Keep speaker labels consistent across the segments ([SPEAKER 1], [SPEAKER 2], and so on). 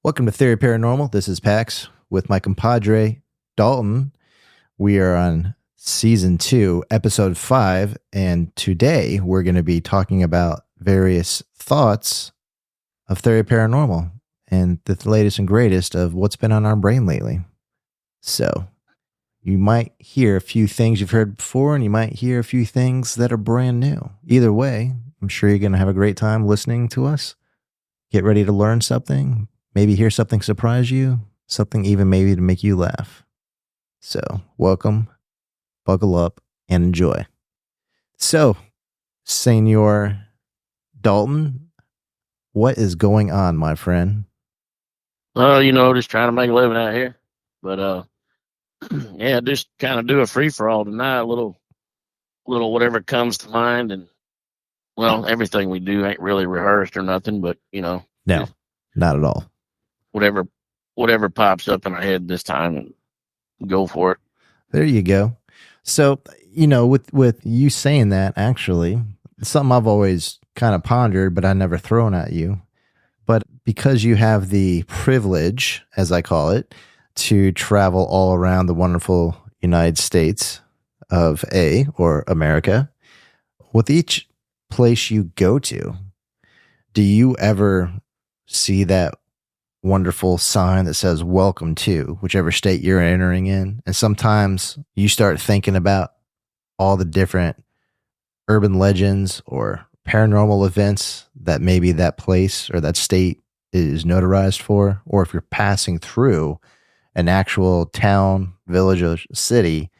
[SPEAKER 1] Welcome to Theory Paranormal. This is Pax with my compadre, Dalton. We are on season 2, episode 5, and today we're going to be talking about various thoughts of Theory Paranormal and the latest and greatest of what's been on our brain lately. So, you might hear a few things you've heard before, and you might hear a few things that are brand new. Either way, I'm sure you're going to have a great time listening to us. Get ready to learn something. Maybe hear something surprise you, something even maybe to make you laugh. So, welcome, buckle up, and enjoy. So, Senor Dalton, what is going on, my friend?
[SPEAKER 2] Well, just trying to make a living out here. But yeah, just kind of do a free for all tonight, a little whatever comes to mind, and well, everything we do ain't really rehearsed or nothing, but
[SPEAKER 1] No, not at all.
[SPEAKER 2] Whatever pops up in our head this time, and go for it.
[SPEAKER 1] There you go. So, with you saying that, actually, it's something I've always kind of pondered, but I never thrown at you. But because you have the privilege, as I call it, to travel all around the wonderful United States of or America, with each place you go to, do you ever see that wonderful sign that says welcome to whichever state you're entering in? And sometimes you start thinking about all the different urban legends or paranormal events that maybe that place or that state is notarized for, or if you're passing through an actual town, village, or city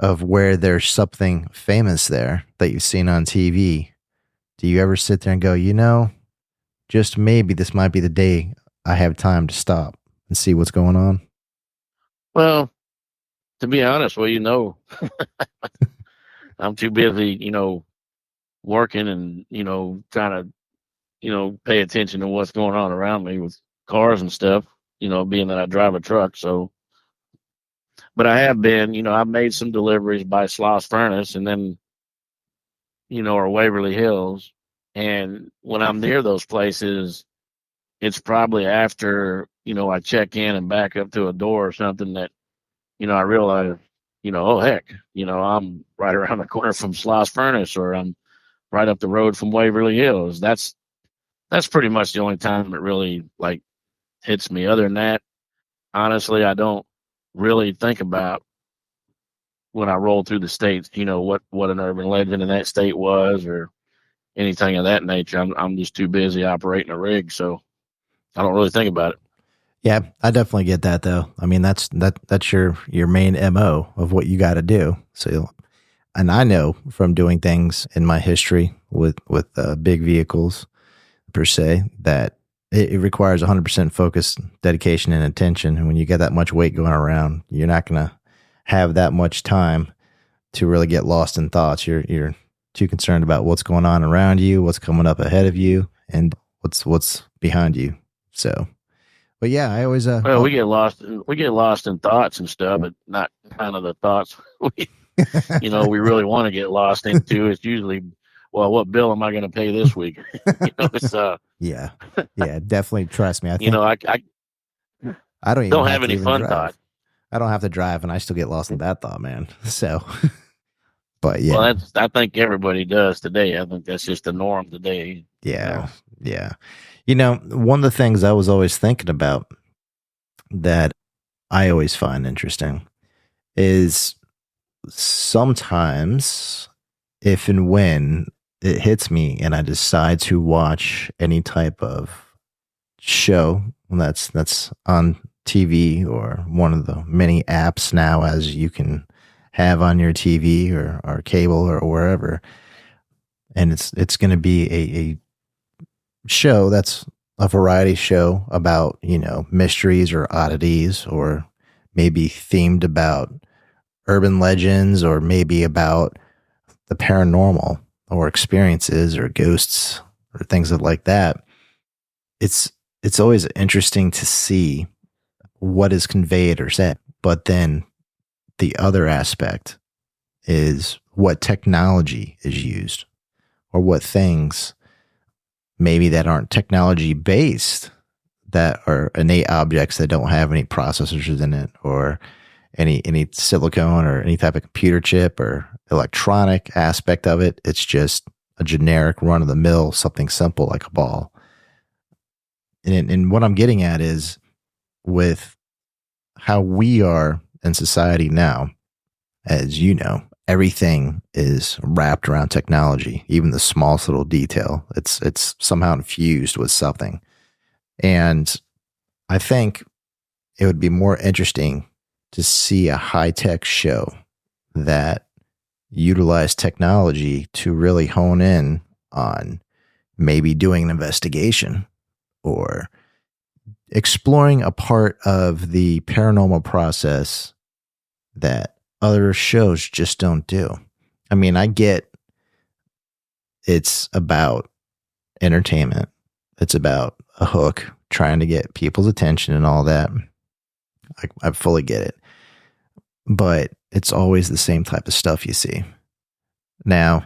[SPEAKER 1] of where there's something famous there that you've seen on TV. Do you ever sit there and go, just maybe this might be the day I have time to stop and see what's going on?
[SPEAKER 2] Well, to be honest, I'm too busy, working and, trying to, pay attention to what's going on around me with cars and stuff, being that I drive a truck. So, but I have been, I've made some deliveries by Sloss Furnace and then, or Waverly Hills. And when I'm near those places, it's probably after, I check in and back up to a door or something that, I realize, oh heck, I'm right around the corner from Sloss Furnace, or I'm right up the road from Waverly Hills. That's pretty much the only time it really hits me. Other than that, honestly, I don't really think about when I roll through the states, what an urban legend in that state was or anything of that nature. I'm just too busy operating a rig, so I don't really think about it.
[SPEAKER 1] Yeah, I definitely get that though. I mean, that's your main MO of what you got to do. So, and I know from doing things in my history with big vehicles per se that it requires 100% focus, dedication, and attention. And when you get that much weight going around, you're not going to have that much time to really get lost in thoughts. You're too concerned about what's going on around you, what's coming up ahead of you, and what's behind you. So, but yeah, I always
[SPEAKER 2] we get lost in thoughts and stuff, but not kind of the thoughts we really want to get lost into. It's usually, well, what bill am I going to pay this week? It's
[SPEAKER 1] yeah, definitely. Trust me. I think I don't even
[SPEAKER 2] don't have any fun thoughts.
[SPEAKER 1] I don't have to drive, and I still get lost in that thought, man. So, but yeah,
[SPEAKER 2] well, I think everybody does today. I think that's just the norm today.
[SPEAKER 1] Yeah. One of the things I was always thinking about that I always find interesting is sometimes if and when it hits me and I decide to watch any type of show that's on TV or one of the many apps now as you can have on your TV or cable or wherever, and it's going to be a show that's a variety show about, mysteries or oddities, or maybe themed about urban legends, or maybe about the paranormal or experiences or ghosts or things like that. It's always interesting to see what is conveyed or said. But then the other aspect is what technology is used, or what things maybe that aren't technology based that are innate objects that don't have any processors in it or any silicone or any type of computer chip or electronic aspect of it. It's just a generic run of the mill, something simple like a ball. And what I'm getting at is with how we are in society now, as you know, everything is wrapped around technology, even the smallest little detail. It's somehow infused with something. And I think it would be more interesting to see a high-tech show that utilized technology to really hone in on maybe doing an investigation or exploring a part of the paranormal process that other shows just don't do. I mean, I get it's about entertainment. It's about a hook, trying to get people's attention and all that. I fully get it. But it's always the same type of stuff you see. Now,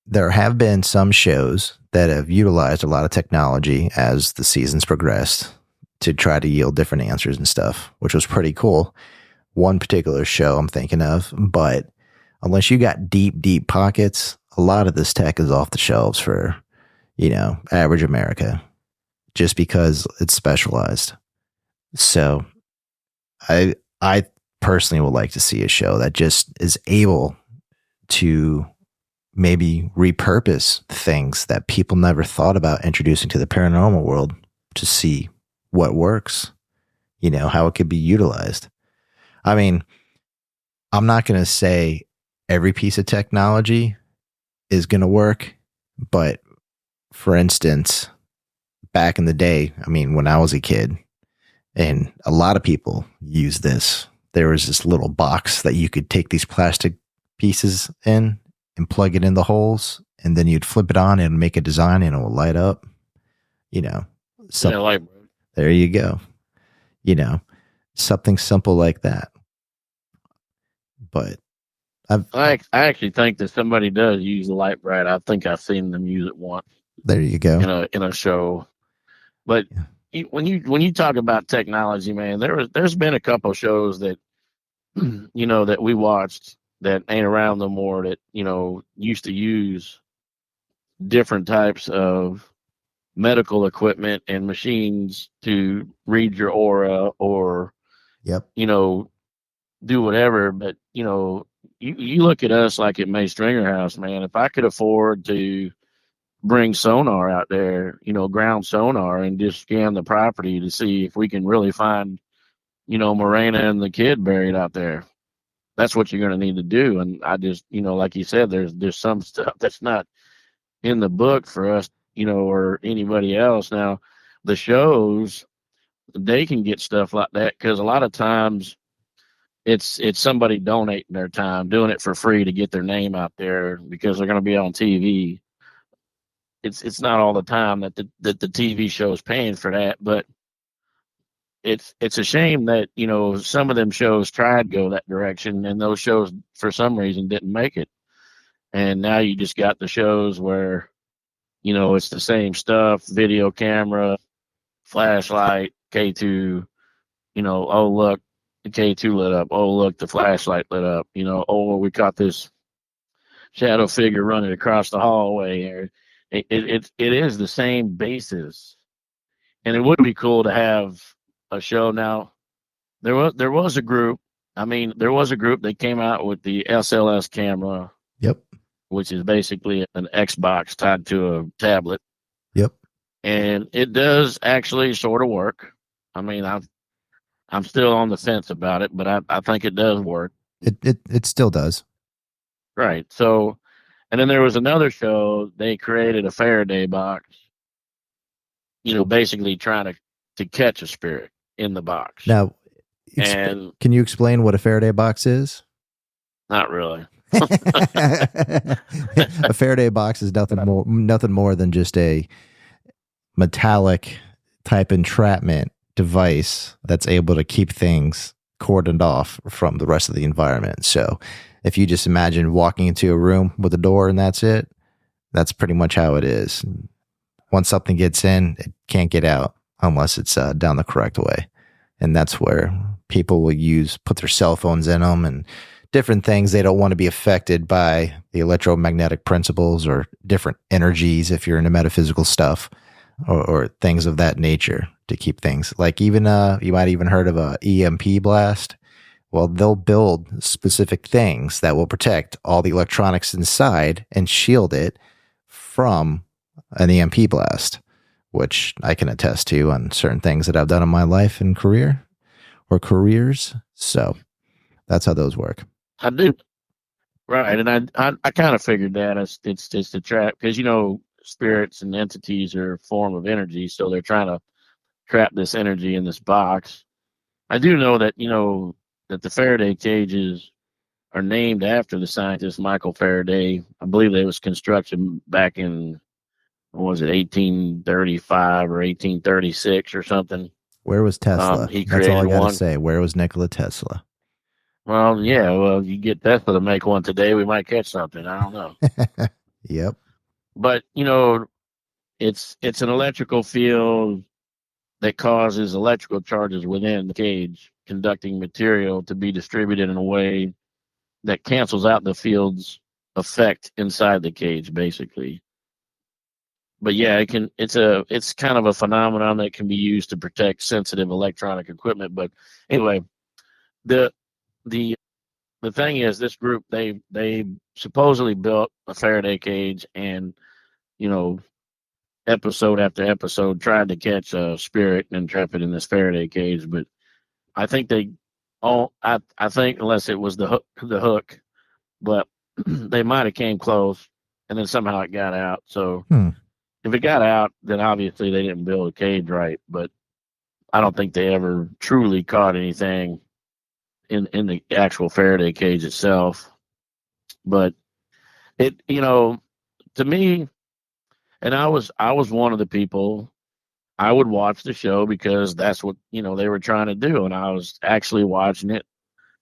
[SPEAKER 1] there have been some shows that have utilized a lot of technology as the seasons progressed to try to yield different answers and stuff, which was pretty cool. One particular show I'm thinking of, but unless you got deep, deep pockets, a lot of this tech is off the shelves for, average America, just because it's specialized. So I personally would like to see a show that just is able to maybe repurpose things that people never thought about introducing to the paranormal world to see what works, how it could be utilized. I mean, I'm not going to say every piece of technology is going to work, but for instance, back in the day, when I was a kid, and a lot of people use this, there was this little box that you could take these plastic pieces in and plug it in the holes, and then you'd flip it on and make a design and it will light up. There you go. Something simple like that. But
[SPEAKER 2] I actually think that somebody does use the light bright. I think I've seen them use it once.
[SPEAKER 1] There you go.
[SPEAKER 2] In a show. But when you talk about technology, man, there's been a couple of shows that that we watched that ain't around no more that used to use different types of medical equipment and machines to read your aura or do whatever. But you look at us like at May Stringer House, man. If I could afford to bring sonar out there, ground sonar, and just scan the property to see if we can really find Morena and the kid buried out there, that's what you're going to need to do. And I just like you said, there's some stuff that's not in the book for us, or anybody else. Now the shows, they can get stuff like that because a lot of times it's somebody donating their time, doing it for free to get their name out there because they're going to be on TV. It's not all the time that the TV show is paying for that, but it's a shame that some of them shows tried to go that direction, and those shows for some reason didn't make it. And now you just got the shows where it's the same stuff: video camera, flashlight, K2. Oh look, the K2 lit up. Oh look, the flashlight lit up. Oh, we caught this shadow figure running across the hallway. It is the same basis, and it would be cool to have a show. Now there was a group. There was a group that came out with the SLS camera.
[SPEAKER 1] Yep.
[SPEAKER 2] Which is basically an Xbox tied to a tablet.
[SPEAKER 1] Yep.
[SPEAKER 2] And it does actually sort of work. I'm still on the fence about it, but I think it does work.
[SPEAKER 1] It still does.
[SPEAKER 2] Right. So, and then there was another show. They created a Faraday box, basically trying to catch a spirit in the box.
[SPEAKER 1] Now, can you explain what a Faraday box is?
[SPEAKER 2] Not really.
[SPEAKER 1] A Faraday box is nothing more than just a metallic type entrapment device that's able to keep things cordoned off from the rest of the environment. So if you just imagine walking into a room with a door and that's it, that's pretty much how it is. Once something gets in, it can't get out. unless it's done the correct way. And that's where people will put their cell phones in them and different things. They don't want to be affected by the electromagnetic principles or different energies if you're into metaphysical stuff or things of that nature to keep things. Like even, you might even heard of a EMP blast. Well, they'll build specific things that will protect all the electronics inside and shield it from an EMP blast, which I can attest to on certain things that I've done in my life and career or careers. So that's how those work.
[SPEAKER 2] I do. Right. And I kind of figured that it's just a trap because, spirits and entities are a form of energy. So they're trying to trap this energy in this box. I do know that, that the Faraday cages are named after the scientist Michael Faraday. I believe they was construction back in, what was it, 1835 or 1836 or something.
[SPEAKER 1] Where was Tesla?
[SPEAKER 2] He
[SPEAKER 1] That's all I
[SPEAKER 2] created
[SPEAKER 1] got to
[SPEAKER 2] one.
[SPEAKER 1] say. Where was Nikola Tesla?
[SPEAKER 2] Well, yeah. Well, you get Tesla to make one today, we might catch something. I don't know.
[SPEAKER 1] Yep.
[SPEAKER 2] But it's an electrical field that causes electrical charges within the cage, conducting material to be distributed in a way that cancels out the field's effect inside the cage, basically. But yeah, it's kind of a phenomenon that can be used to protect sensitive electronic equipment. But anyway, the the the thing is, this group they supposedly built a Faraday cage, and episode after episode tried to catch a spirit and trap it in this Faraday cage. But I think I think unless it was the hook, but they might have came close, and then somehow it got out. So if it got out, then obviously they didn't build a cage right. But I don't think they ever truly caught anything in the actual Faraday cage itself. But it, to me, and I was one of the people. I would watch the show because that's what they were trying to do, and I was actually watching it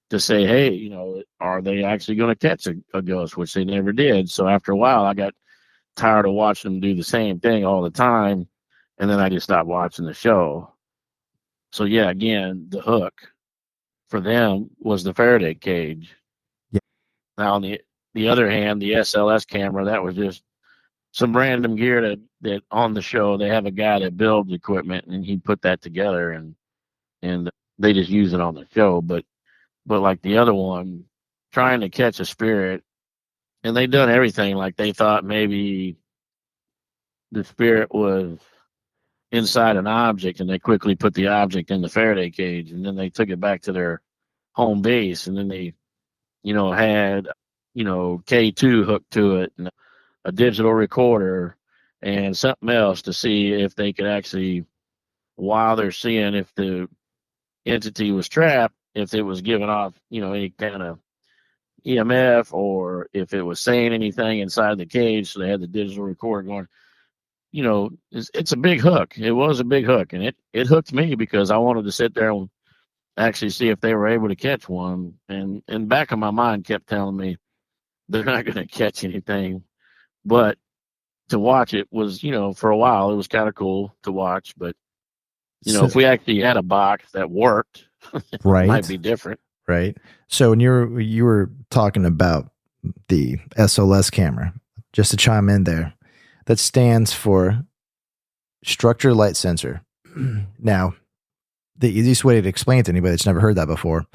[SPEAKER 2] to say, hey, are they actually going to catch a ghost, which they never did. So after a while, I got tired of watching them do the same thing all the time, and then I just stopped watching the show. So yeah, again, the hook for them was the Faraday cage.
[SPEAKER 1] Yeah.
[SPEAKER 2] Now on the other hand, the SLS camera, that was just some random gear that on the show they have a guy that builds equipment, and he put that together, and they just use it on the show. But like the other one, trying to catch a spirit, and they done everything. Like they thought maybe the spirit was inside an object, and they quickly put the object in the Faraday cage, and then they took it back to their home base, and then they, had, K2 hooked to it, and a digital recorder, and something else to see if they could actually, while they're seeing if the entity was trapped, if it was giving off, any kind of EMF, or if it was saying anything inside the cage. So they had the digital recorder going. It's a big hook. It was a big hook, and it hooked me because I wanted to sit there and actually see if they were able to catch one. And in the back of my mind kept telling me they're not going to catch anything. But to watch it was, for a while, it was kind of cool to watch. But, if we actually had a box that worked,
[SPEAKER 1] right,
[SPEAKER 2] it might be different.
[SPEAKER 1] Right. So when you were talking about the SLS camera, just to chime in there, that stands for structure light sensor. Now, the easiest way to explain it to anybody that's never heard that before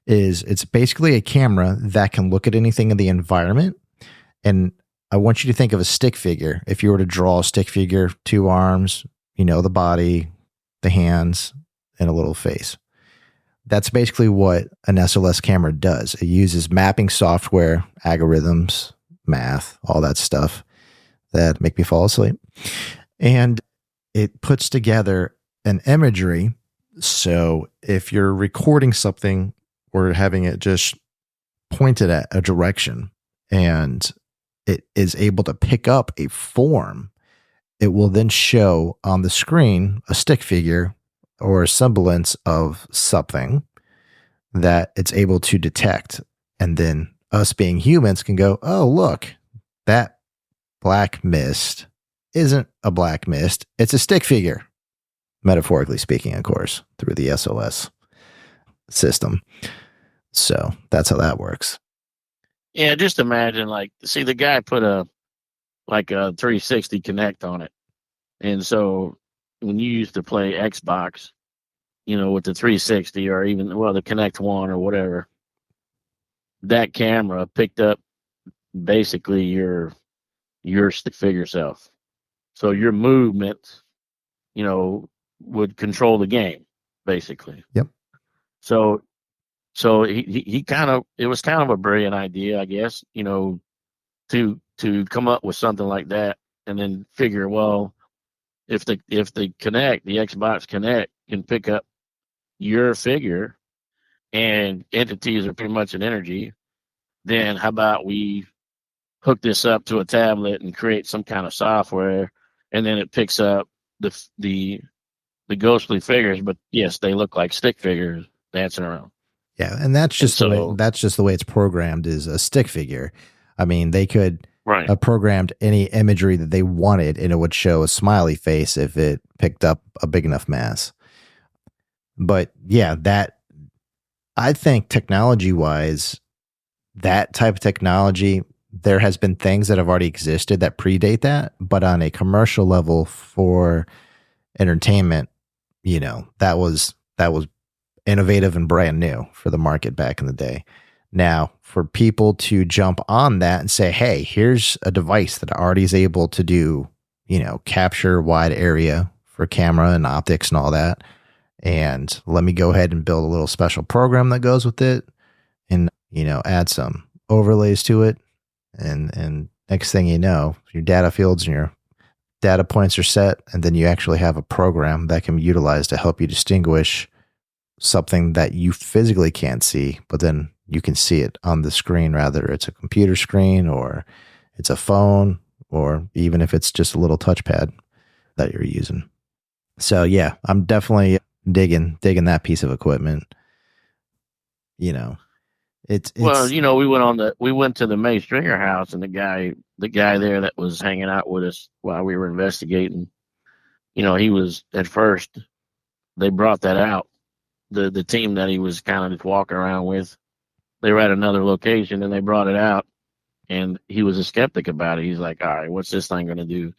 [SPEAKER 1] is it's basically a camera that can look at anything in the environment. And I want you to think of a stick figure. If you were to draw a stick figure, 2 arms, the body, the hands, and a little face. That's basically what an SLS camera does. It uses mapping software, algorithms, math, all that stuff that make me fall asleep. And it puts together an imagery. So if you're recording something or having it just pointed at a direction and it is able to pick up a form, it will then show on the screen a stick figure or a semblance of something that it's able to detect. And then us being humans can go, oh, look, that black mist isn't a black mist. It's a stick figure. metaphorically speaking, of course, through the SOS system. So that's how that works.
[SPEAKER 2] Yeah, just imagine, like, see, the guy put a 360 Connect on it, and so when you used to play Xbox, with the 360 or even the Connect One or whatever, that camera picked up basically your stick figure self. So your movement, would control the game, basically.
[SPEAKER 1] Yep.
[SPEAKER 2] So he kind of, it was kind of a brilliant idea, I guess, to come up with something like that, and then figure, well, if the Connect, the Xbox Connect, can pick up your figure, and entities are pretty much an energy, then how about we hook this up to a tablet and create some kind of software, and then it picks up the ghostly figures, but yes, they look like stick figures dancing around.
[SPEAKER 1] Yeah, and that's just the way it's programmed, is a stick figure. I mean, they could have programmed any imagery that they wanted, and it would show a smiley face if it picked up a big enough mass. But yeah, I think technology-wise, that type of technology, there has been things that have already existed that predate that, but on a commercial level for entertainment, that was innovative and brand new for the market back in the day. Now, for people to jump on that and say, hey, here's a device that already is able to do, capture wide area for camera and optics and all that, and let me go ahead and build a little special program that goes with it, and, add some overlays to it, and next thing you know, your data fields and your data points are set, and then you actually have a program that can be utilized to help you distinguish something that you physically can't see, but then you can see it on the screen, rather it's a computer screen or it's a phone, or even if it's just a little touchpad that you're using. So yeah, I'm definitely digging that piece of equipment. It's
[SPEAKER 2] we went to the May Stringer house, and the guy there that was hanging out with us while we were investigating, he was, at first they brought that out, the team that he was kind of just walking around with, they were at another location and they brought it out, and he was a skeptic about it. He's like, all right, what's this thing going to do?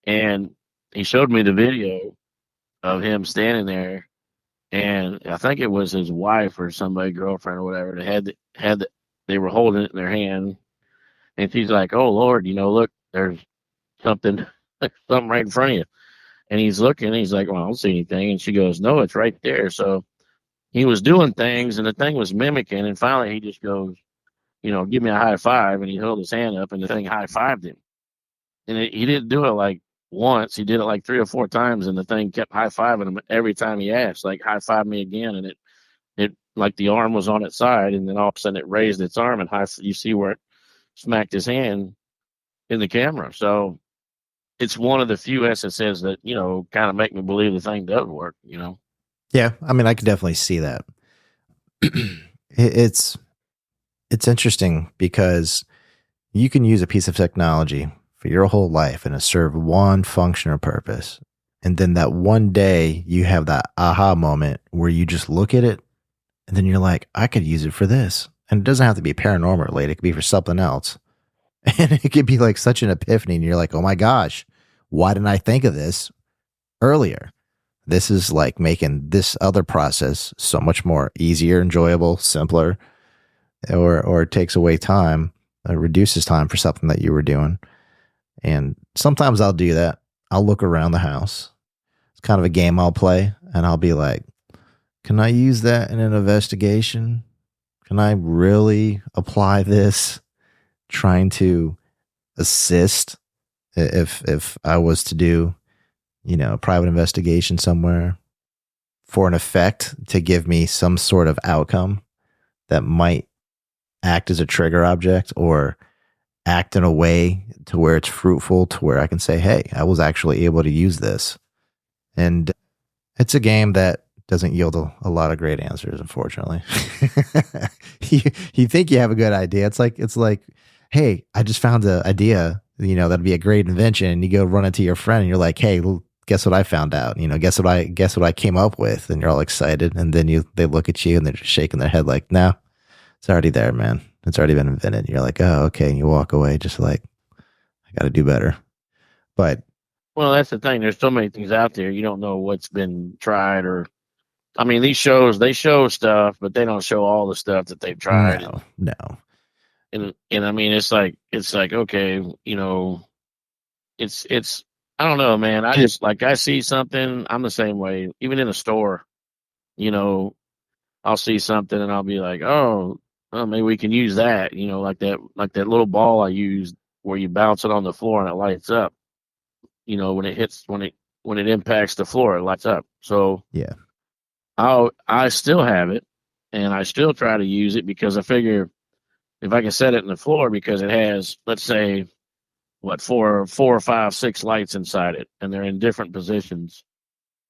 [SPEAKER 2] And he showed me the video of him standing there, and I think it was his wife or somebody, girlfriend or whatever, that they were holding it in their hand, and she's like, oh Lord, look, there's something right in front of you. And he's looking, and he's like, well, I don't see anything. And she goes, no, it's right there. So he was doing things, and the thing was mimicking, and finally he just goes, give me a high five, and he held his hand up, and the thing high-fived him. And he didn't do it like once, he did it like 3 or 4 times, and the thing kept high-fiving him every time he asked, like, high-five me again. And it like the arm was on its side, and then all of a sudden it raised its arm, and you see where it smacked his hand in the camera. So it's one of the few instances that, kind of make me believe the thing does work,
[SPEAKER 1] Yeah, I mean, I could definitely see that. It's interesting because you can use a piece of technology for your whole life and it serve one function or purpose. And then that one day you have that aha moment where you just look at it and then you're like, I could use it for this. And it doesn't have to be paranormal related. It could be for something else. And it could be like such an epiphany. And you're like, oh my gosh, why didn't I think of this earlier? This is like making this other process so much more easier, enjoyable, simpler, or it takes away time, reduces time for something that you were doing. And sometimes I'll do that. I'll look around the house. It's kind of a game I'll play, and I'll be like, can I use that in an investigation? Can I really apply this trying to assist if I was to do, a private investigation somewhere for an effect to give me some sort of outcome that might act as a trigger object or act in a way to where it's fruitful, to where I can say, hey, I was actually able to use this. And it's a game that doesn't yield a lot of great answers, unfortunately. You think you have a good idea. It's like, hey, I just found an idea, that'd be a great invention. And you go run it to your friend and you're like, hey, guess what I found out? Guess what I came up with? And you're all excited. And then they look at you and they're just shaking their head like, no, it's already there, man. It's already been invented. And you're like, oh, okay. And you walk away just like, I got to do better. But
[SPEAKER 2] Well, that's the thing. There's so many things out there. You don't know what's been tried or, I mean, these shows, they show stuff, but they don't show all the stuff that they've tried.
[SPEAKER 1] no.
[SPEAKER 2] And I mean, it's like, okay, it's, I don't know, man. I just like, I see something. I'm the same way, even in a store, I'll see something and I'll be like, oh, well, maybe we can use that, like that little ball I used where you bounce it on the floor and it lights up, when it hits, when it impacts the floor, it lights up. So
[SPEAKER 1] yeah,
[SPEAKER 2] I still have it and I still try to use it because I figure if I can set it in the floor because it has, let's say, four or five, six lights inside it, and they're in different positions.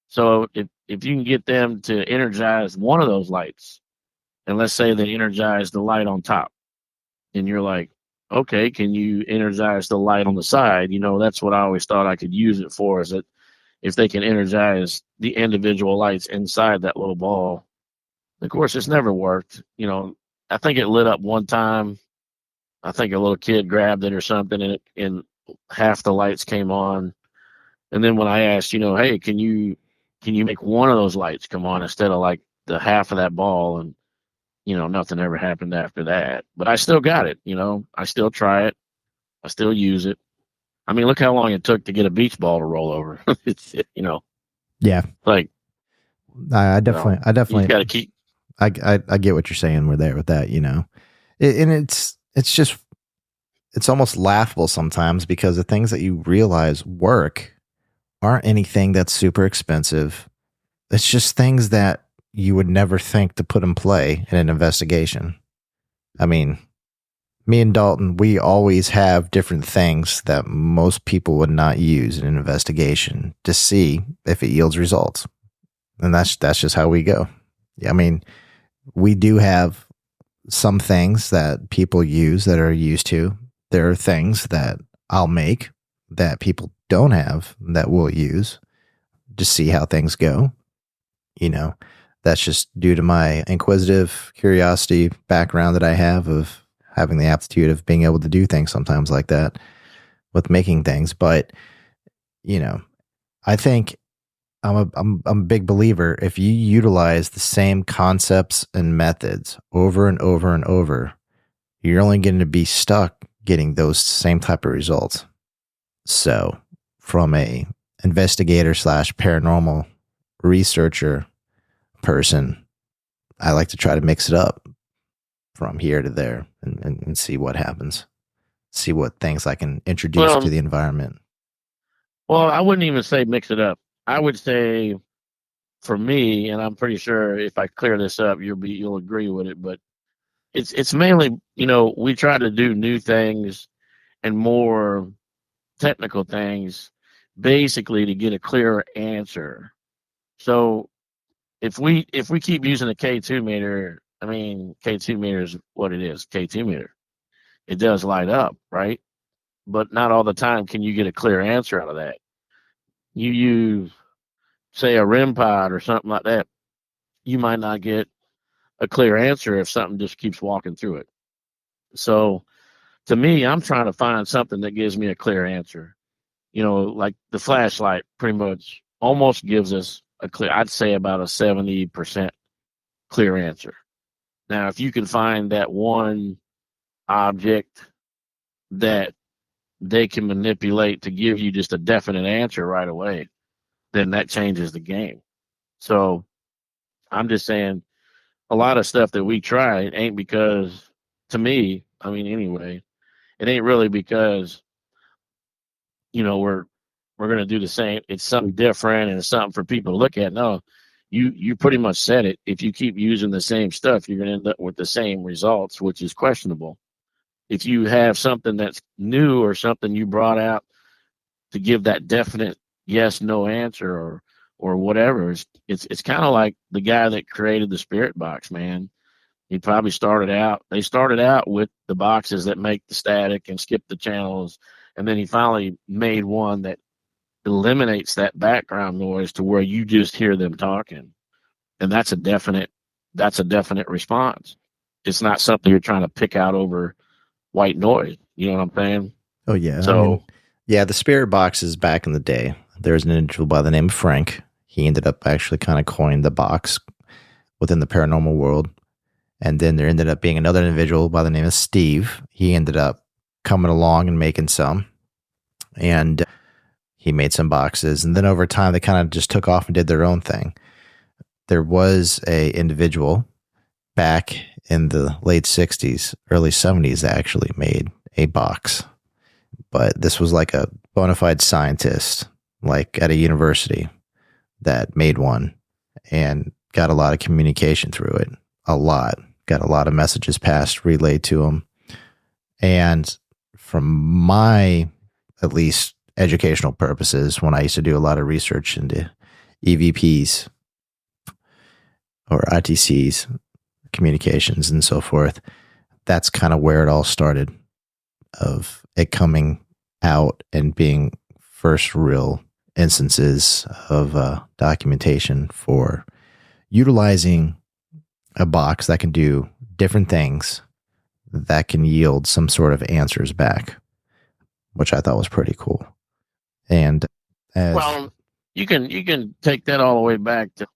[SPEAKER 2] So if you can get them to energize one of those lights, and let's say they energize the light on top, and you're like, okay, can you energize the light on the side? That's what I always thought I could use it for, is that if they can energize the individual lights inside that little ball. Of course, it's never worked. I think it lit up one time. I think a little kid grabbed it or something, and half the lights came on. And then when I asked, hey, can you make one of those lights come on instead of like the half of that ball? And nothing ever happened after that. But I still got it. I still try it. I still use it. I mean, look how long it took to get a beach ball to roll over.
[SPEAKER 1] Yeah.
[SPEAKER 2] Like
[SPEAKER 1] I definitely,
[SPEAKER 2] you got to keep.
[SPEAKER 1] I get what you're saying. We're there with that, and it's almost laughable sometimes because the things that you realize work aren't anything that's super expensive. It's just things that you would never think to put in play in an investigation. I mean, me and Dalton, we always have different things that most people would not use in an investigation to see if it yields results. And that's just how we go. I mean, we do have some things that people use that are used to. There are things that I'll make that people don't have that we'll use to see how things go. That's just due to my inquisitive curiosity background that I have of having the aptitude of being able to do things sometimes like that with making things. But, I think I'm a big believer. If you utilize the same concepts and methods over and over and over, you're only going to be stuck getting those same type of results. So from a investigator / paranormal researcher person, I like to try to mix it up from here to there and see what happens. See what things I can introduce to the environment.
[SPEAKER 2] Well, I wouldn't even say mix it up. I would say, for me, and I'm pretty sure if I clear this up, you'll agree with it. But it's mainly, we try to do new things and more technical things, basically to get a clearer answer. So if we keep using a K2 meter, I mean, K2 meter is what it is, K2 meter. It does light up, right? But not all the time can you get a clear answer out of that. You use, say, a REM pod or something like that, you might not get a clear answer if something just keeps walking through it. So to me, I'm trying to find something that gives me a clear answer. Like the flashlight pretty much almost gives us a clear, I'd say about a 70% clear answer. Now, if you can find that one object that they can manipulate to give you just a definite answer right away, then that changes the game. So I'm just saying a lot of stuff that we try ain't because, to me, I mean, anyway, it ain't really because, we're going to do the same. It's something different and it's something for people to look at. No, you pretty much said it. If you keep using the same stuff, you're going to end up with the same results, which is questionable. If you have something that's new or something you brought out to give that definite yes, no answer or whatever, it's kind of like the guy that created the spirit box, man. They started out with the boxes that make the static and skip the channels. And then he finally made one that eliminates that background noise to where you just hear them talking. And that's a definite response. It's not something you're trying to pick out over white noise. You know what I'm saying?
[SPEAKER 1] Oh yeah. I mean,
[SPEAKER 2] So,
[SPEAKER 1] yeah, the spirit boxes back in the day, there was an individual by the name of Frank. He ended up actually kind of coined the box within the paranormal world. And then there ended up being another individual by the name of Steve. He ended up coming along and making some. And he made some boxes. And then over time, they kind of just took off and did their own thing. There was a individual back in the late 60s, early 70s that actually made a box. But this was like a bona fide scientist, like at a university, that made one and got a lot of communication through it. A lot. Got a lot of messages passed, relayed to him. And from my, at least, educational purposes, when I used to do a lot of research into EVPs or ITCs, communications and so forth, that's kind of where it all started, of it coming out and being first real instances of documentation for utilizing a box that can do different things that can yield some sort of answers back, which I thought was pretty cool. And
[SPEAKER 2] well, you can take that all the way back to,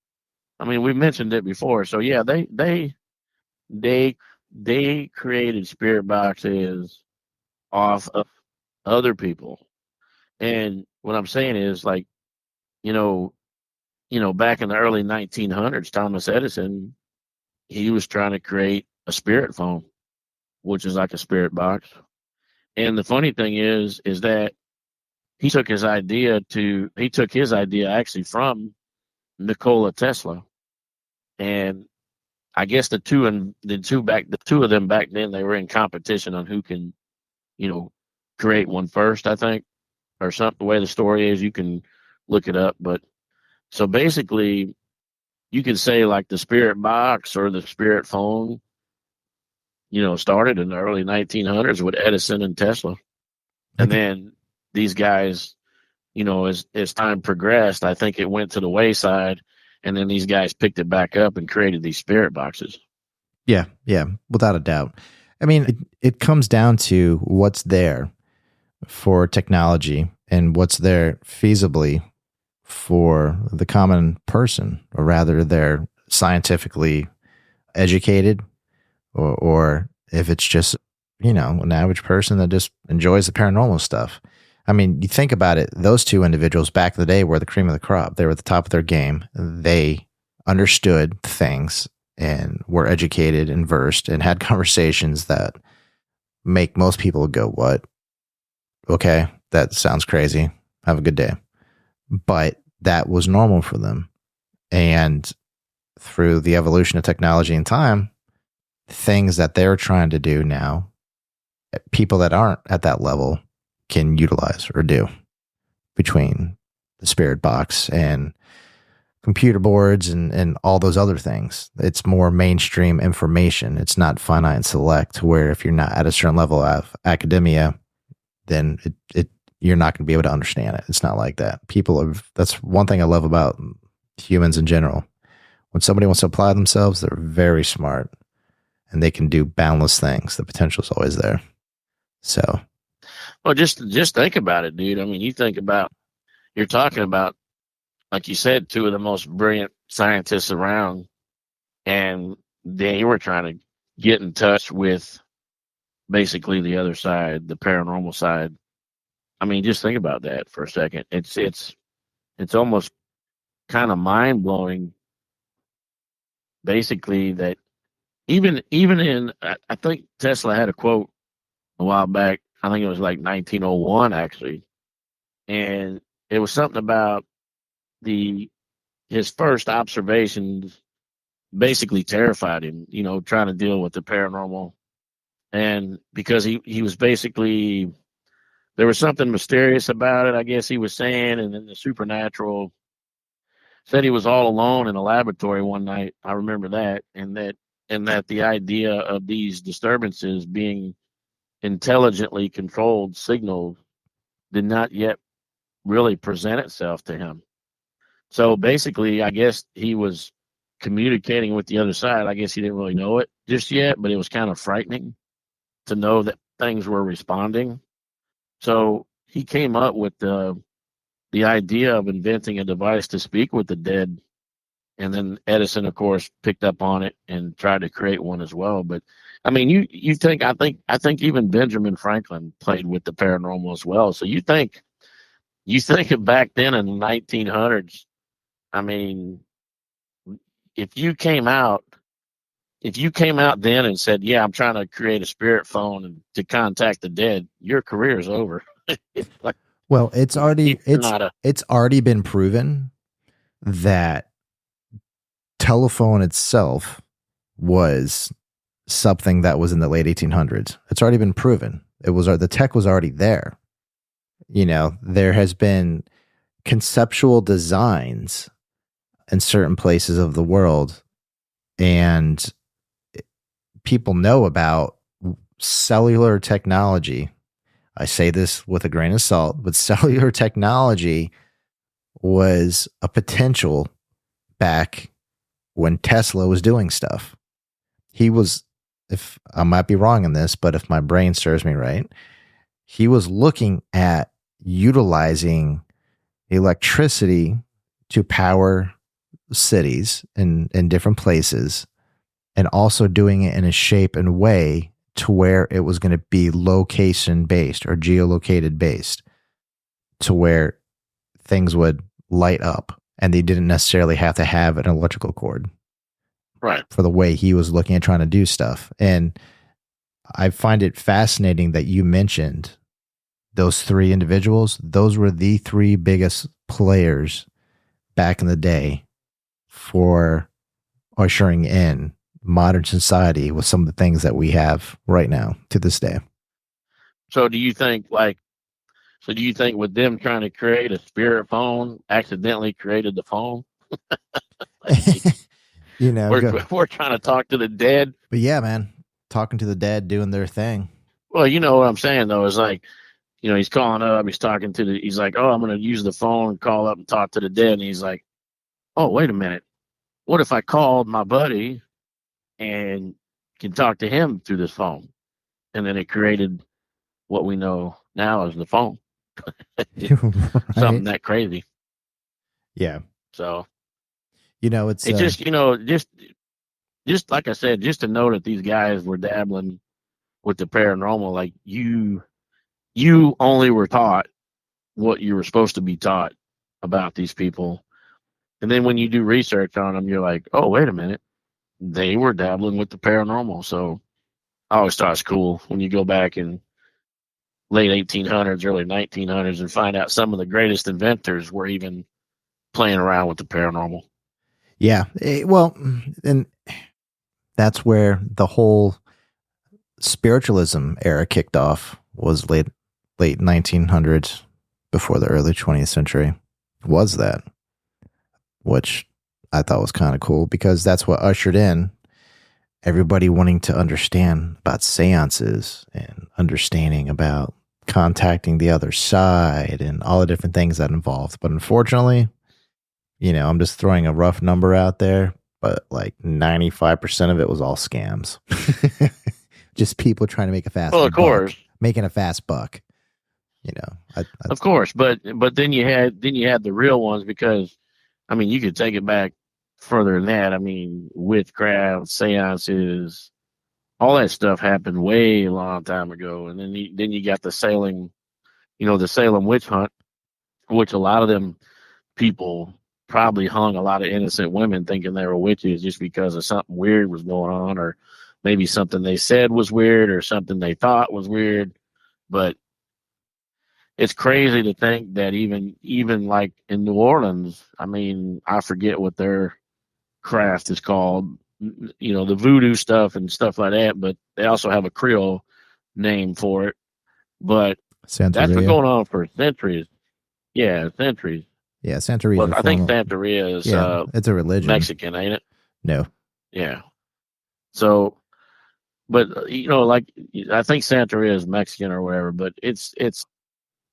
[SPEAKER 2] I mean, we mentioned it before. So yeah, they created spirit boxes off of other people. And what I'm saying is, like, you know, back in the early 1900s, Thomas Edison, he was trying to create a spirit phone, which is like a spirit box. And the funny thing is that he took his idea actually from Nikola Tesla. And I guess the two of them back then, they were in competition on who can, create one first, I think, or something. The way the story is, you can look it up. But so basically, you could say like the spirit box or the spirit phone, started in the early 1900s with Edison and Tesla. And then these guys, as time progressed, I think it went to the wayside, and then these guys picked it back up and created these spirit boxes.
[SPEAKER 1] Yeah, without a doubt. I mean, it comes down to what's there for technology and what's there feasibly for the common person, or rather they're scientifically educated, or if it's just, an average person that just enjoys the paranormal stuff. I mean, you think about it, those two individuals back in the day were the cream of the crop. They were at the top of their game. They understood things and were educated and versed and had conversations that make most people go, what? Okay, that sounds crazy. Have a good day. But that was normal for them. And through the evolution of technology and time, things that they're trying to do now, people that aren't at that level can utilize or do, between the spirit box and computer boards and all those other things. It's more mainstream information. It's not finite and select, where if you're not at a certain level of academia, then you're not going to be able to understand it. It's not like that. That's one thing I love about humans in general. When somebody wants to apply themselves, they're very smart and they can do boundless things. The potential is always there. So,
[SPEAKER 2] well, just think about it, dude. I mean, you're talking about, like you said, two of the most brilliant scientists around, and they were trying to get in touch with basically the other side, the paranormal side. I mean, just think about that for a second. It's almost kind of mind blowing, basically, that even in, I think Tesla had a quote a while back. I think it was like 1901 actually, and it was something about his first observations basically terrified him. Trying to deal with the paranormal, and because he was basically, there was something mysterious about it, I guess he was saying, and then the supernatural. Said he was all alone in a laboratory one night. I remember that, and that the idea of these disturbances being intelligently controlled signals did not yet really present itself to him. So basically, I guess he was communicating with the other side. I guess he didn't really know it just yet, but it was kind of frightening to know that things were responding. So he came up with the idea of inventing a device to speak with the dead. And then Edison, of course, picked up on it and tried to create one as well. But I mean, you think I think even Benjamin Franklin played with the paranormal as well. So you think of back then in the 1900s. I mean, if you came out then and said, "Yeah, I'm trying to create a spirit phone and to contact the dead," your career is over. It's like
[SPEAKER 1] Well,
[SPEAKER 2] you're not a
[SPEAKER 1] it's already been proven that telephone itself was something that was in the late 1800s. It's already been proven. The tech was already there. You know, there has been conceptual designs in certain places of the world, and people know about cellular technology. I say this with a grain of salt, but cellular technology was a potential back when Tesla was doing stuff. He was, if I might be wrong in this, but if my brain serves me right, he was looking at utilizing electricity to power cities in different places, and also doing it in a shape and way to where it was going to be location based or geolocated based, to where things would light up and they didn't necessarily have to have an electrical cord.
[SPEAKER 2] right.
[SPEAKER 1] For the way he was looking at trying to do stuff. And I find it fascinating that you mentioned those three individuals. Those were the three biggest players back in the day for ushering in modern society with some of the things that we have right now to this day.
[SPEAKER 2] So do you think with them trying to create a spirit phone, accidentally created the phone?
[SPEAKER 1] You know,
[SPEAKER 2] we're trying to talk to the dead.
[SPEAKER 1] but yeah, man, talking to the dead, doing their thing.
[SPEAKER 2] Well, you know what I'm saying though, is like, you know, he's calling up, he's talking to he's like, "Oh, I'm gonna use the phone, call up and talk to the dead," and he's like, "Oh, wait a minute. What if I called my buddy and can talk to him through this phone?" And then it created what we know now as the phone. Something
[SPEAKER 1] Right?
[SPEAKER 2] that crazy.
[SPEAKER 1] Yeah.
[SPEAKER 2] So
[SPEAKER 1] You know, it's
[SPEAKER 2] it's just, you know, just like I said, just to know that these guys were dabbling with the paranormal, like you only were taught what you were supposed to be taught about these people. And then when you do research on them, you're like, oh, wait a minute. They were dabbling with the paranormal. So I always thought it's cool when you go back in late 1800s, early 1900s and find out some of the greatest inventors were even playing around with the paranormal.
[SPEAKER 1] yeah. Well, and that's where the whole spiritualism era kicked off, was late 1900s, before the early 20th century. Was that, which I thought was kind of cool, because that's what ushered in everybody wanting to understand about seances and understanding about contacting the other side and all the different things that involved. But unfortunately, you know, I'm just throwing a rough number out there, but like 95% of it was all scams. Just people trying to make a fast
[SPEAKER 2] Well, of course.
[SPEAKER 1] making a fast buck. You know,
[SPEAKER 2] Of course, but then you had the real ones, because I mean you could take it back further than that. I mean, witchcraft, seances, all that stuff happened way a long time ago. And then you got the Salem, you know, the Salem witch hunt, which a lot of them people probably hung a lot of innocent women thinking they were witches just because of something weird was going on, or maybe something they said was weird, or something they thought was weird. But it's crazy to think that even like in New Orleans, I mean, I forget what their craft is called, you know, the voodoo stuff and stuff like that, but they also have a Creole name for it. But that's been
[SPEAKER 1] Santeria.
[SPEAKER 2] going on for centuries. Yeah, centuries.
[SPEAKER 1] Yeah, Santeria
[SPEAKER 2] Well,
[SPEAKER 1] is a
[SPEAKER 2] I think
[SPEAKER 1] form of,
[SPEAKER 2] Santeria is
[SPEAKER 1] yeah, it's a religion.
[SPEAKER 2] Mexican, ain't it?
[SPEAKER 1] No.
[SPEAKER 2] Yeah. So, but you know, like I think Santeria is Mexican or whatever. But it's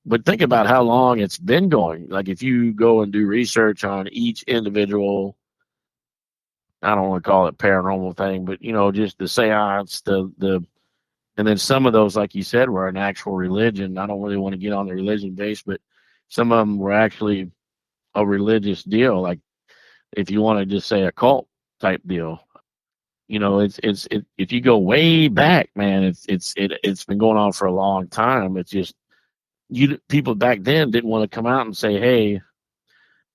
[SPEAKER 2] but think about how long it's been going. Like if you go and do research on each individual, I don't want to call it paranormal thing, but just the seance, and then some of those, like you said, were an actual religion. I don't really want to get on the religion base, but some of them were actually a religious deal. Like if you want to just say a cult type deal, if you go way back, man, it's been going on for a long time. It's just people back then didn't want to come out and say, hey,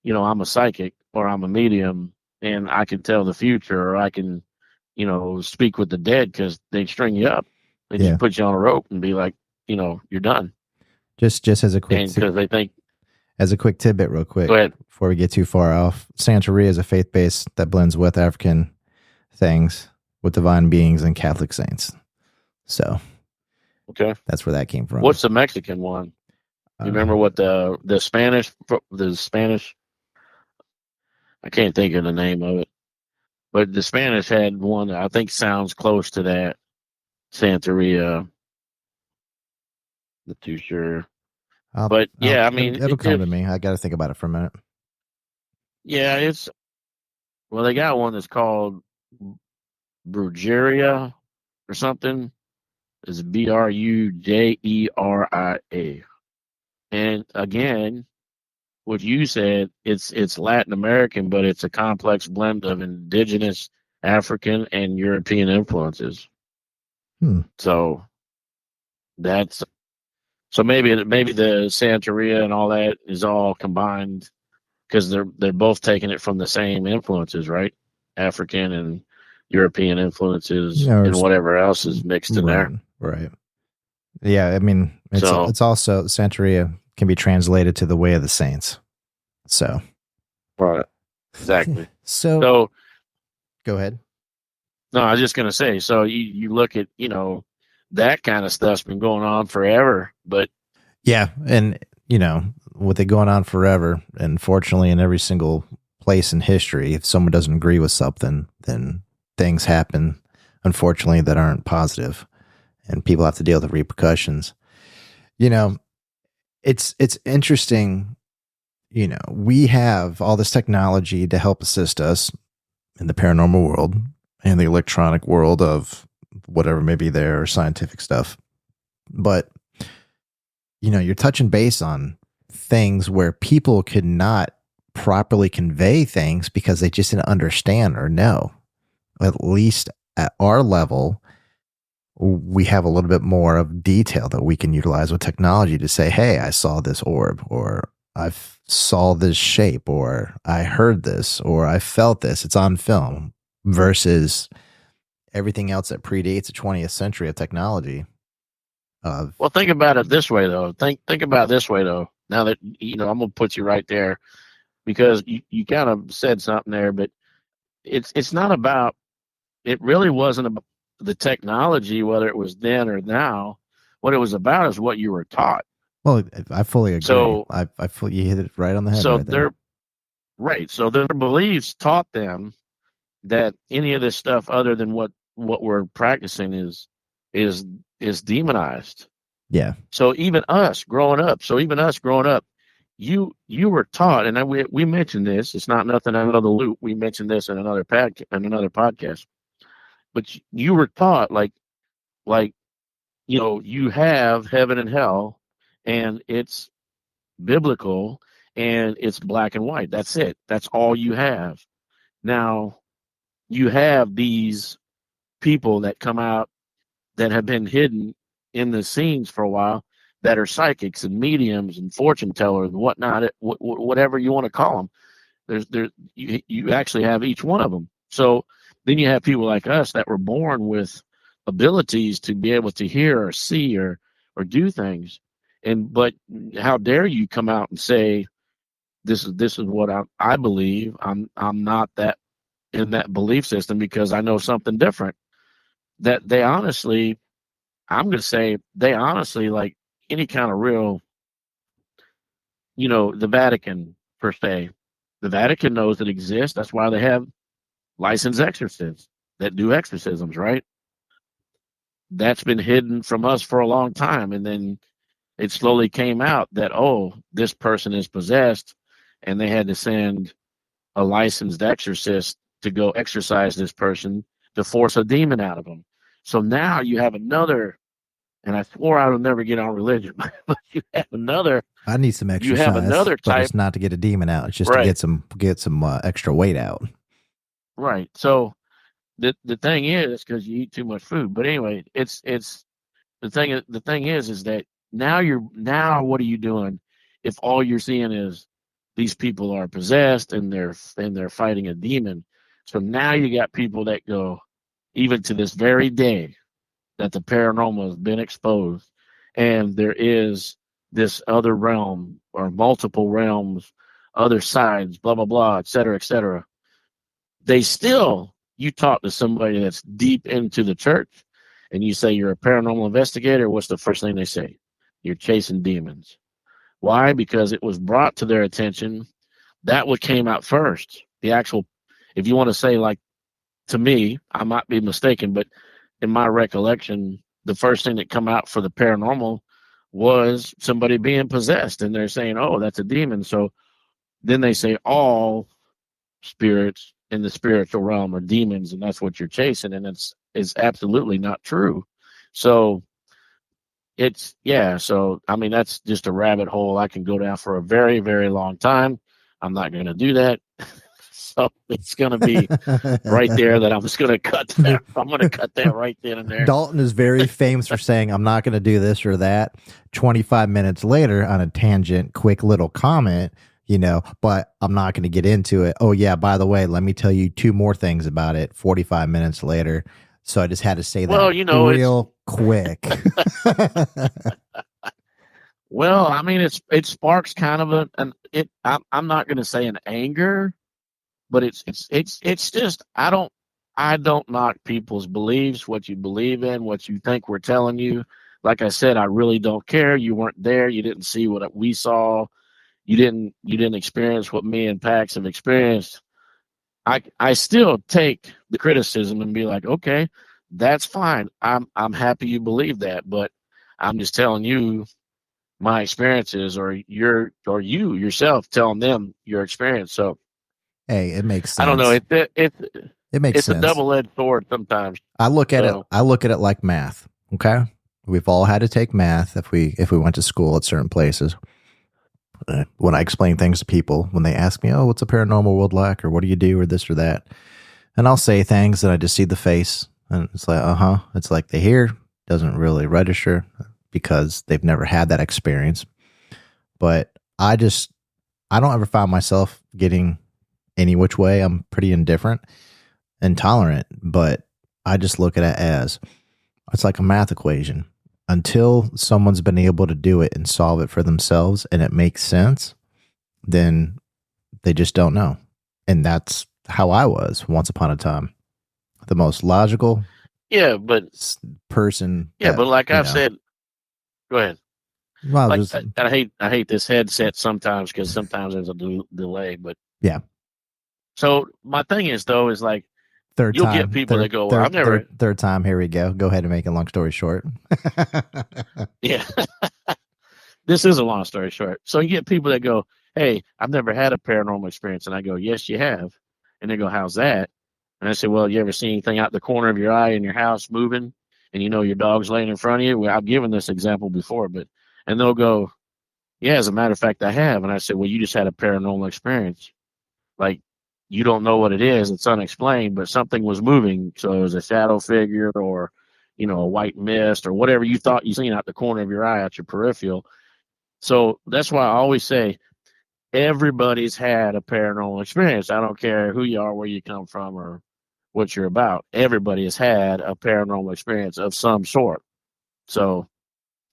[SPEAKER 2] I'm a psychic or I'm a medium and I can tell the future or I can, speak with the dead, because they'd string you up. They just put you on a rope and be like, you're done.
[SPEAKER 1] Just as a quick,
[SPEAKER 2] because they think,
[SPEAKER 1] as a quick tidbit, real quick,
[SPEAKER 2] go ahead.
[SPEAKER 1] Before we get too far off, Santeria is a faith base that blends with African things, with divine beings and Catholic saints. So,
[SPEAKER 2] okay,
[SPEAKER 1] that's where that came from.
[SPEAKER 2] What's the Mexican one? You remember what the Spanish? I can't think of the name of it, but the Spanish had one that I think sounds close to that. Santeria. Not too sure.
[SPEAKER 1] It'll come to me. I got to think about it for a minute.
[SPEAKER 2] Yeah, they got one that's called Brujeria or something. It's Brujeria. And again, what you said, it's Latin American, but it's a complex blend of indigenous African and European influences. So maybe the Santeria and all that is all combined, because they're both taking it from the same influences, right? African and European influences, and whatever else is mixed in there.
[SPEAKER 1] Right. Yeah, I mean, it's also, Santeria can be translated to the way of the saints. So.
[SPEAKER 2] Right. Exactly.
[SPEAKER 1] So go ahead.
[SPEAKER 2] No, I was just going to say, so you look at, that kind of stuff's been going on forever, but.
[SPEAKER 1] Yeah. And, with it going on forever, and fortunately in every single place in history, if someone doesn't agree with something, then things happen, unfortunately, that aren't positive, and people have to deal with the repercussions. It's interesting. We have all this technology to help assist us in the paranormal world and the electronic world of whatever may be there, or scientific stuff. But, you're touching base on things where people could not properly convey things because they just didn't understand or know. At least at our level, we have a little bit more of detail that we can utilize with technology to say, hey, I saw this orb, or I saw this shape, or I heard this, or I felt this. It's on film, versus everything else that predates the 20th century of technology.
[SPEAKER 2] Well, think about it this way, though. Think about it this way, though. Now that, I'm going to put you right there, because you kind of said something there, but it's not about, it really wasn't about the technology, whether it was then or now. What it was about is what you were taught.
[SPEAKER 1] Well, I fully agree.
[SPEAKER 2] So
[SPEAKER 1] you hit it right on the head.
[SPEAKER 2] So
[SPEAKER 1] right there.
[SPEAKER 2] So their beliefs taught them that any of this stuff other than what we're practicing is demonized.
[SPEAKER 1] Yeah.
[SPEAKER 2] So even us growing up, you were taught, and we mentioned this. It's not nothing out of the loop. We mentioned this in another podcast. But you were taught, like you have heaven and hell, and it's biblical, and it's black and white. That's it. That's all you have. Now, you have these people that come out that have been hidden in the scenes for a while, that are psychics and mediums and fortune tellers and whatnot, whatever you want to call them. You actually have each one of them. So then you have people like us that were born with abilities to be able to hear or see or do things. But how dare you come out and say, this is what I believe. I'm not that in that belief system because I know something different. That they honestly, I'm going to say, they honestly, like any kind of real, the Vatican per se, the Vatican knows it exists. That's why they have licensed exorcists that do exorcisms, right? That's been hidden from us for a long time. And then it slowly came out that, oh, this person is possessed, and they had to send a licensed exorcist to go exorcise this person to force a demon out of them. So now you have another, and I swore I would never get on religion, but you have another.
[SPEAKER 1] I need some
[SPEAKER 2] You have
[SPEAKER 1] exercise,
[SPEAKER 2] another
[SPEAKER 1] but
[SPEAKER 2] type,
[SPEAKER 1] it's not to get a demon out. It's just to
[SPEAKER 2] right?
[SPEAKER 1] get some extra weight out.
[SPEAKER 2] Right. So the thing is, because you eat too much food. But anyway, it's the thing is that now what are you doing if all you're seeing is these people are possessed and they're fighting a demon? So now you got people that go, even to this very day, that the paranormal has been exposed, and there is this other realm or multiple realms, other sides, blah blah blah, et cetera, et cetera. They still, you talk to somebody that's deep into the church and you say you're a paranormal investigator, what's the first thing they say? You're chasing demons. Why? Because it was brought to their attention. That what came out first. The actual, if you want to say, like, to me, I might be mistaken, but in my recollection, the first thing that come out for the paranormal was somebody being possessed, and they're saying, oh, that's a demon. So then they say all spirits in the spiritual realm are demons, and that's what you're chasing, and it's absolutely not true. So it's, yeah, so I mean, that's just a rabbit hole I can go down for a very, very long time. I'm not going to do that. So it's going to be right there that I'm just going to cut that. I'm going to cut that right then and there.
[SPEAKER 1] Dalton is very famous for saying, I'm not going to do this or that. 25 minutes later, on a tangent, quick little comment, but I'm not going to get into it. Oh, yeah, by the way, let me tell you 2 more things about it 45 minutes later. So I just had to say that real quick.
[SPEAKER 2] Well, I mean, it sparks kind of I'm not going to say an anger, but it's just, I don't knock people's beliefs, what you believe in, what you think we're telling you. Like I said, I really don't care. You weren't there. You didn't see what we saw. You didn't experience what me and Pax have experienced. I still take the criticism and be like, okay, that's fine. I'm happy you believe that, but I'm just telling you my experiences, or you yourself telling them your experience. So
[SPEAKER 1] hey, it makes sense.
[SPEAKER 2] I don't know.
[SPEAKER 1] It makes sense.
[SPEAKER 2] It's a double-edged sword sometimes.
[SPEAKER 1] I look at it like math. Okay, we've all had to take math if we went to school at certain places. When I explain things to people, when they ask me, "Oh, what's a paranormal world like?" or "What do you do?" or this or that, and I'll say things and I just see the face, and it's like, It's like they hear, doesn't really register because they've never had that experience. But I don't ever find myself getting any which way. I'm pretty indifferent and tolerant, but I just look at it as it's like a math equation. Until someone's been able to do it and solve it for themselves and it makes sense, then they just don't know. And that's how I was once upon a time. The most logical person.
[SPEAKER 2] Yeah, but like I've said, go ahead.
[SPEAKER 1] Well,
[SPEAKER 2] like, I hate this headset sometimes because sometimes there's a delay. But
[SPEAKER 1] yeah.
[SPEAKER 2] So my thing is, though, is like, you'll get people that go, well, I've never.
[SPEAKER 1] Third time, here we go. Go ahead and make a long story short.
[SPEAKER 2] Yeah. This is a long story short. So you get people that go, hey, I've never had a paranormal experience. And I go, yes, you have. And they go, how's that? And I say, well, you ever see anything out the corner of your eye in your house moving? And your dog's laying in front of you? Well, I've given this example before, and they'll go, yeah, as a matter of fact, I have. And I said, well, you just had a paranormal experience. Like, you don't know what it is. It's unexplained, but something was moving. So it was a shadow figure or, a white mist or whatever you thought you seen out the corner of your eye, out your peripheral. So that's why I always say everybody's had a paranormal experience. I don't care who you are, where you come from, or what you're about. Everybody has had a paranormal experience of some sort. So,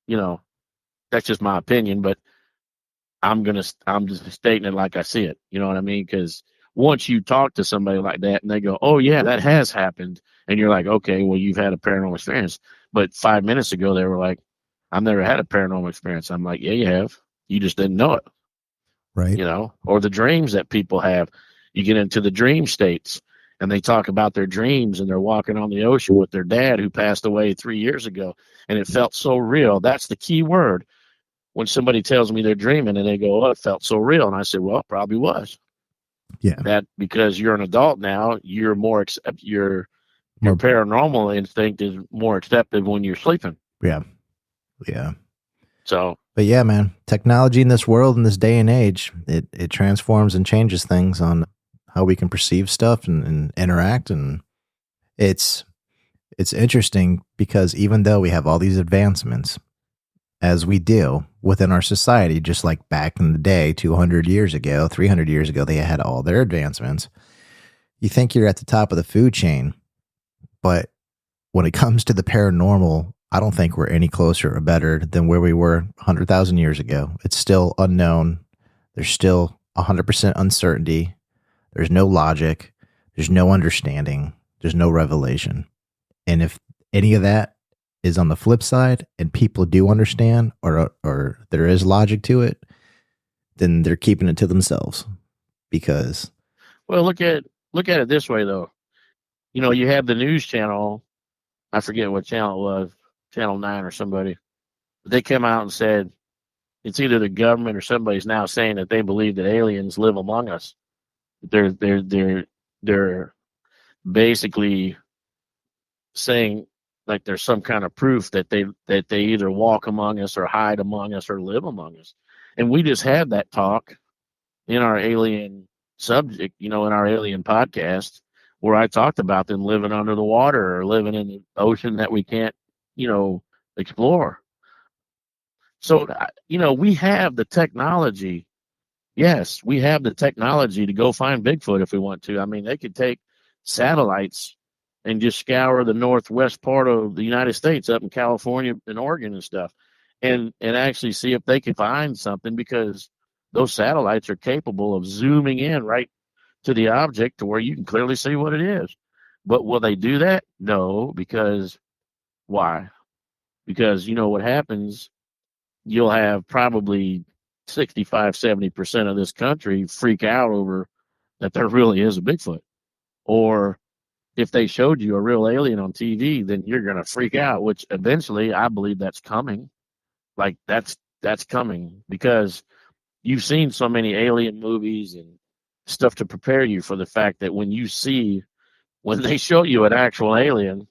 [SPEAKER 2] that's just my opinion, but I'm just stating it like I see it. You know what I mean? Because once you talk to somebody like that and they go, oh yeah, that has happened. And you're like, okay, well, you've had a paranormal experience. But 5 minutes ago, they were like, I've never had a paranormal experience. I'm like, yeah, you have. You just didn't know it.
[SPEAKER 1] Right.
[SPEAKER 2] Or the dreams that people have. You get into the dream states and they talk about their dreams and they're walking on the ocean with their dad who passed away 3 years ago. And it felt so real. That's the key word. when somebody tells me they're dreaming and they go, "Oh, it felt so real," and I said, "Well, it probably was."
[SPEAKER 1] Yeah.
[SPEAKER 2] That because you're an adult now, you're your paranormal instinct is more accepted when you're sleeping.
[SPEAKER 1] Yeah. Yeah.
[SPEAKER 2] So,
[SPEAKER 1] but yeah, man, technology in this world, in this day and age, it transforms and changes things on how we can perceive stuff and interact. And it's interesting because even though we have all these advancements, as we do within our society, just like back in the day, 200 years ago, 300 years ago, they had all their advancements. You think you're at the top of the food chain, but when it comes to the paranormal, I don't think we're any closer or better than where we were 100,000 years ago. It's still unknown. There's still 100% uncertainty. There's no logic. There's no understanding. There's no revelation. And if any of that is on the flip side and people do understand or there is logic to it, then they're keeping it to themselves because.
[SPEAKER 2] Well, look at it this way, though. You have the news channel. I forget what channel it was, Channel 9 or somebody. But they came out and said it's either the government or somebody's now saying that they believe that aliens live among us. They're basically saying like there's some kind of proof that they either walk among us or hide among us or live among us. And we just had that talk in our alien subject, in our alien podcast, where I talked about them living under the water or living in the ocean that we can't, explore. So, we have the technology. Yes, we have the technology to go find Bigfoot if we want to. I mean, they could take satellites and just scour the northwest part of the United States up in California and Oregon and stuff and actually see if they can find something, because those satellites are capable of zooming in right to the object to where you can clearly see what it is. But will they do that? No, because why? Because what happens, you'll have probably 65-70% of this country freak out over that there really is a Bigfoot. Or if they showed you a real alien on TV, then you're going to freak out, which eventually I believe that's coming. Like that's coming because you've seen so many alien movies and stuff to prepare you for the fact that when they show you an actual alien,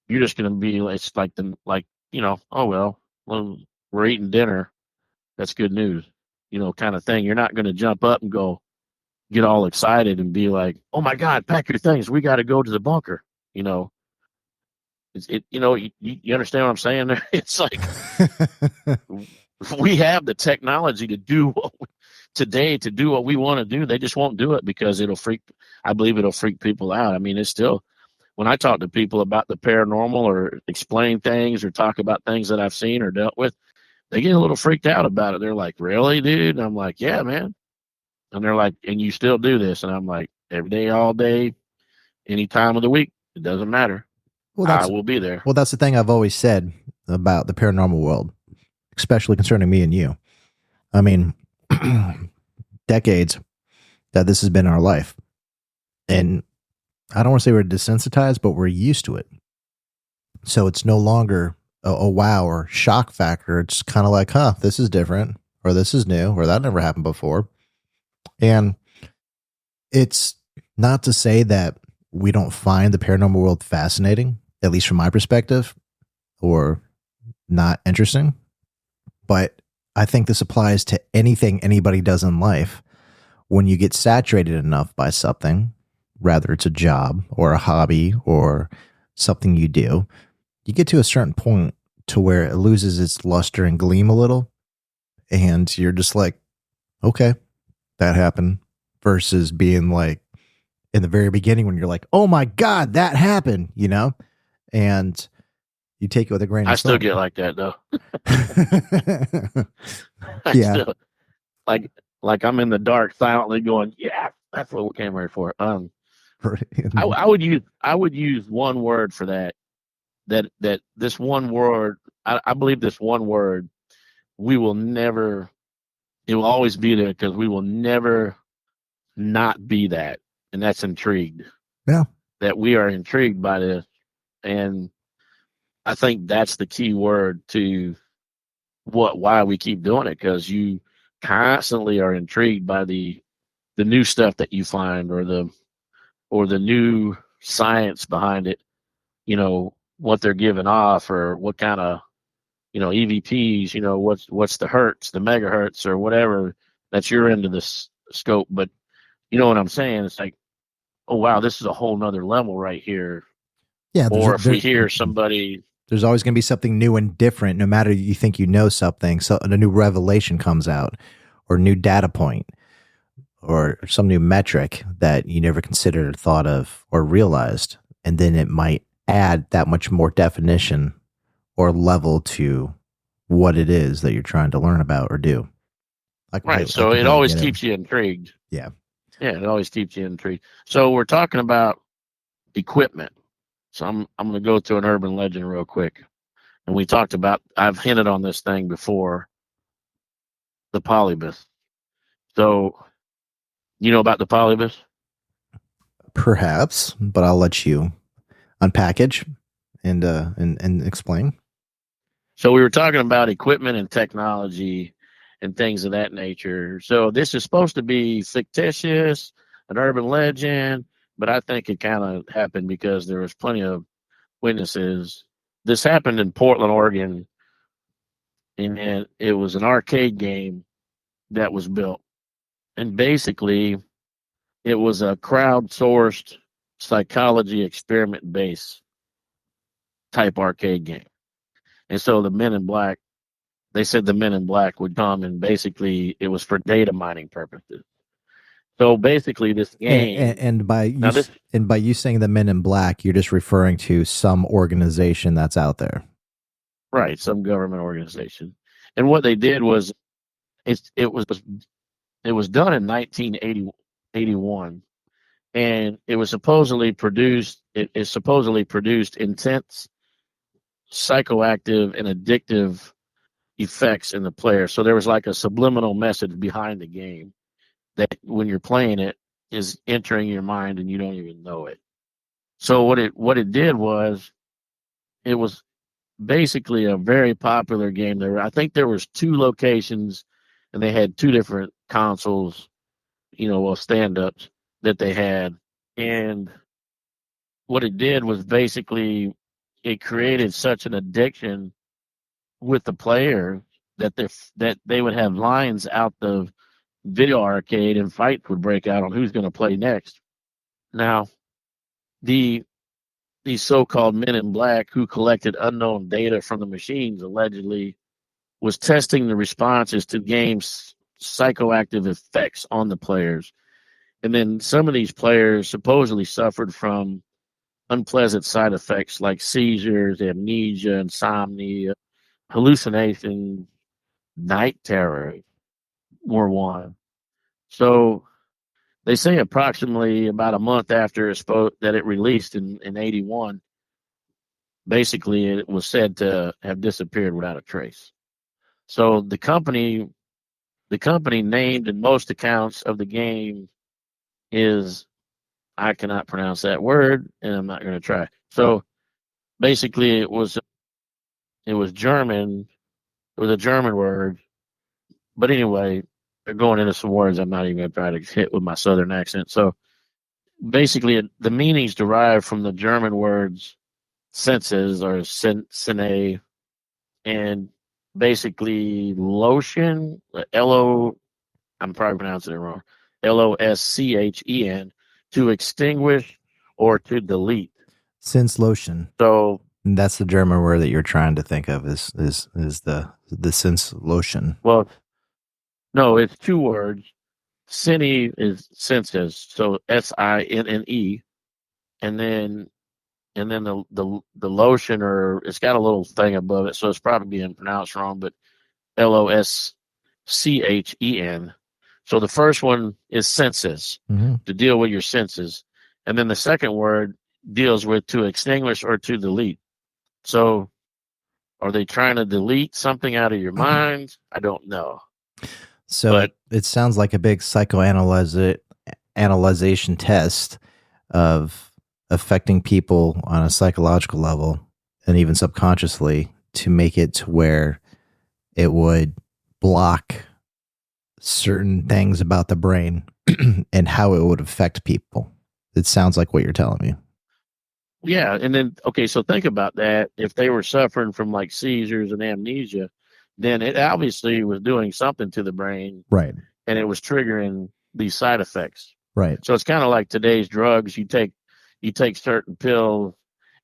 [SPEAKER 2] you're just going to be, it's like oh, well, we're eating dinner. That's good news, kind of thing. You're not going to jump up and get all excited and be like, oh my God, pack your things. We got to go to the bunker. You understand what I'm saying there? It's like, we have the technology to do what we want to do. They just won't do it because I believe it'll freak people out. I mean, it's still, when I talk to people about the paranormal or explain things or talk about things that I've seen or dealt with, they get a little freaked out about it. They're like, really, dude? And I'm like, yeah, man. And they're like, and you still do this? And I'm like, every day, all day, any time of the week, it doesn't matter. Well, I will be there.
[SPEAKER 1] Well, that's the thing I've always said about the paranormal world, especially concerning me and you. I mean, decades that this has been our life. And I don't want to say we're desensitized, but we're used to it. So it's no longer a wow or shock factor. It's kind of like, this is different, or this is new, or that never happened before. And it's not to say that we don't find the paranormal world fascinating, at least from my perspective, or not interesting. But I think this applies to anything anybody does in life. When you get saturated enough by something, whether it's a job or a hobby or something you do, you get to a certain point to where it loses its luster and gleam a little. And you're just like, okay, that happened, versus being like in the very beginning when you're like, oh my God, that happened, and you take it with a grain of salt.
[SPEAKER 2] I still get like that though.
[SPEAKER 1] Yeah.
[SPEAKER 2] Like I'm in the dark silently going, yeah, that's what we came here for. I would use one word for that this one word, I believe this one word, it will always be there because we will never not be that. And that's intrigued.
[SPEAKER 1] Yeah.
[SPEAKER 2] That we are intrigued by this. And I think that's the key word to why we keep doing it, because you constantly are intrigued by the new stuff that you find, or the new science behind it. What they're giving off, or what kind of EVPs. What's the hertz, the megahertz, or whatever that you're into this scope. But you know what I'm saying? It's like, oh wow, this is a whole nother level right here.
[SPEAKER 1] Yeah.
[SPEAKER 2] Or if we hear somebody,
[SPEAKER 1] there's always going to be something new and different, no matter you think you know something. So a new revelation comes out, or new data point, or some new metric that you never considered or thought of or realized. And then it might add that much more definition or level to what it is that you're trying to learn about or do.
[SPEAKER 2] right. So it always keeps you intrigued.
[SPEAKER 1] Yeah.
[SPEAKER 2] Yeah, it always keeps you intrigued. So we're talking about equipment. So I'm going to go to an urban legend real quick. And we talked about, I've hinted on this thing before, the polybus. So you know about the polybus?
[SPEAKER 1] Perhaps, but I'll let you unpackage and explain.
[SPEAKER 2] So we were talking about equipment and technology and things of that nature. So this is supposed to be fictitious, an urban legend, but I think it kind of happened because there was plenty of witnesses. This happened in Portland, Oregon, and it was an arcade game that was built. And basically, it was a crowdsourced psychology experiment based type arcade game. And so the Men in Black, they said the Men in Black would come, and basically it was for data mining purposes. So basically this game,
[SPEAKER 1] and by you saying the Men in Black, you're just referring to some organization that's out there.
[SPEAKER 2] Right, some government organization. And what they did was it was done in 1981, and it was supposedly produced intense psychoactive and addictive effects in the player. So there was like a subliminal message behind the game that when you're playing it is entering your mind and you don't even know it. So what it did was, it was basically a very popular game. I think there was 2 locations, and they had 2 different consoles, stand-ups that they had. And what it did was basically it created such an addiction with the player that they would have lines out the video arcade, and fights would break out on who's going to play next. Now, these so-called Men in Black, who collected unknown data from the machines, allegedly was testing the responses to games' psychoactive effects on the players. And then some of these players supposedly suffered from unpleasant side effects like seizures, amnesia, insomnia, hallucinations, night terror were one. So they say approximately about a month after that it released in 81, basically it was said to have disappeared without a trace. So the company named in most accounts of the game is, I cannot pronounce that word, and I'm not going to try. So basically it was German. It was a German word. But anyway, they're going into some words I'm not even going to try to hit with my southern accent. So basically the meanings derived from the German words senses, or sine, and basically lotion, I'm probably pronouncing it wrong, LOSCHEN, to extinguish or to delete.
[SPEAKER 1] Since lotion.
[SPEAKER 2] So
[SPEAKER 1] that's the German word that you're trying to think of is the since lotion.
[SPEAKER 2] Well, no, it's 2 words. Cine is senses, so SINNE, and then the lotion, or it's got a little thing above it, so it's probably being pronounced wrong, but LOSCHEN. So the first one is senses, to deal with your senses, and then the second word deals with to extinguish or to delete. So are they trying to delete something out of your mind? I don't know.
[SPEAKER 1] So it sounds like a big psychoanalyzation test of affecting people on a psychological level and even subconsciously to make it to where it would block certain things about the brain and how it would affect people. It sounds like what you're telling me.
[SPEAKER 2] Yeah, and then okay, so think about that. If they were suffering from like seizures and amnesia, then it obviously was doing something to the brain,
[SPEAKER 1] Right.
[SPEAKER 2] and it was triggering these side effects.
[SPEAKER 1] Right.
[SPEAKER 2] So it's kind of like today's drugs. You take certain pills,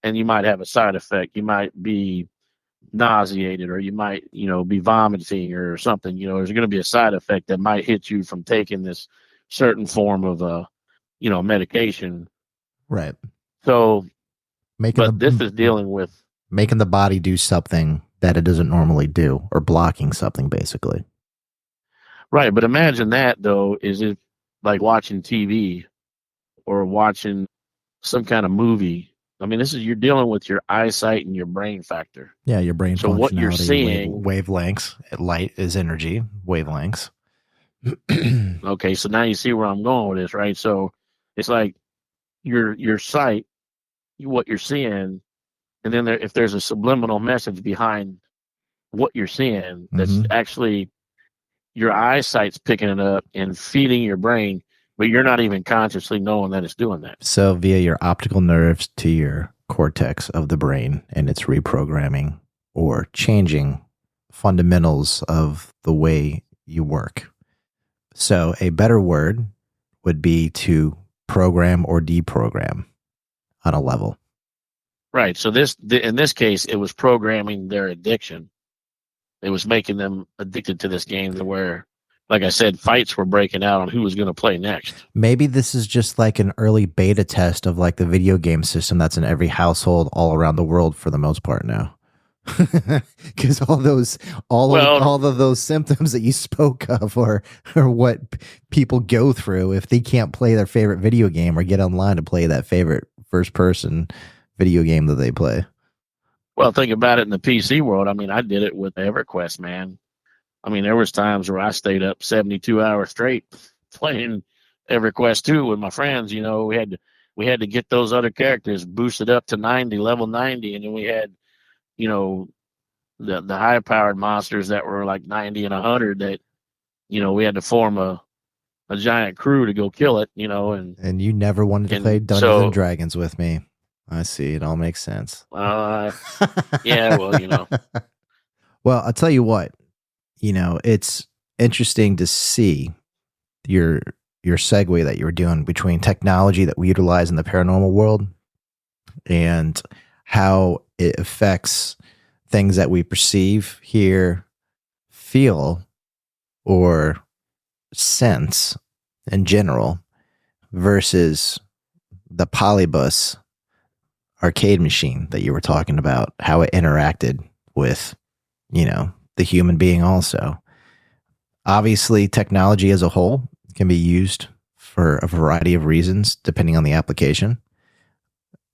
[SPEAKER 2] and you might have a side effect. You might be nauseated, or you might be vomiting or something. There's going to be a side effect that might hit you from taking this certain form of medication.
[SPEAKER 1] Right.
[SPEAKER 2] So,
[SPEAKER 1] Making
[SPEAKER 2] but this is dealing with
[SPEAKER 1] making the body do something that it doesn't normally do, or blocking something, basically.
[SPEAKER 2] right. But imagine that though, is it like watching TV or watching some kind of movie? I mean, you're dealing with your eyesight and your brain factor.
[SPEAKER 1] Yeah, your brain
[SPEAKER 2] So what you're
[SPEAKER 1] functionality,
[SPEAKER 2] seeing,
[SPEAKER 1] wavelengths. Light is energy, wavelengths.
[SPEAKER 2] okay, so now you see where I'm going with this, right? So it's like your sight, what you're seeing, and then if there's a subliminal message behind what you're seeing, that's actually your eyesight's picking it up and feeding your brain, but you're not even consciously knowing that it's doing that.
[SPEAKER 1] So via your optical nerves to your cortex of the brain, and it's reprogramming or changing fundamentals of the way you work. So a better word would be to program or deprogram on a level.
[SPEAKER 2] Right. So in this case, it was programming their addiction. It was making them addicted to this game to where, like I said, fights were breaking out on who was going to play next.
[SPEAKER 1] Maybe this is just like an early beta test of like the video game system that's in every household all around the world for the most part now. Because all of those symptoms that you spoke of are what people go through if they can't play their favorite video game or get online to play that favorite first person video game that they play.
[SPEAKER 2] Well, think about it in the PC world. I mean, I did it with EverQuest, man. I mean, there was times where I stayed up 72 hours straight playing EverQuest 2 with my friends. We had to get those other characters boosted up to level 90, and then we had, the high powered monsters that were like 90 and 100 that, we had to form a giant crew to go kill it,
[SPEAKER 1] and you never wanted to play Dungeons and Dragons with me. I see. It all makes sense.
[SPEAKER 2] Yeah, well,
[SPEAKER 1] Well, I'll tell you what, it's interesting to see your segue that you were doing between technology that we utilize in the paranormal world and how it affects things that we perceive, hear, feel, or sense in general versus the polybus arcade machine that you were talking about, how it interacted with, the human being also. Obviously, technology as a whole can be used for a variety of reasons, depending on the application.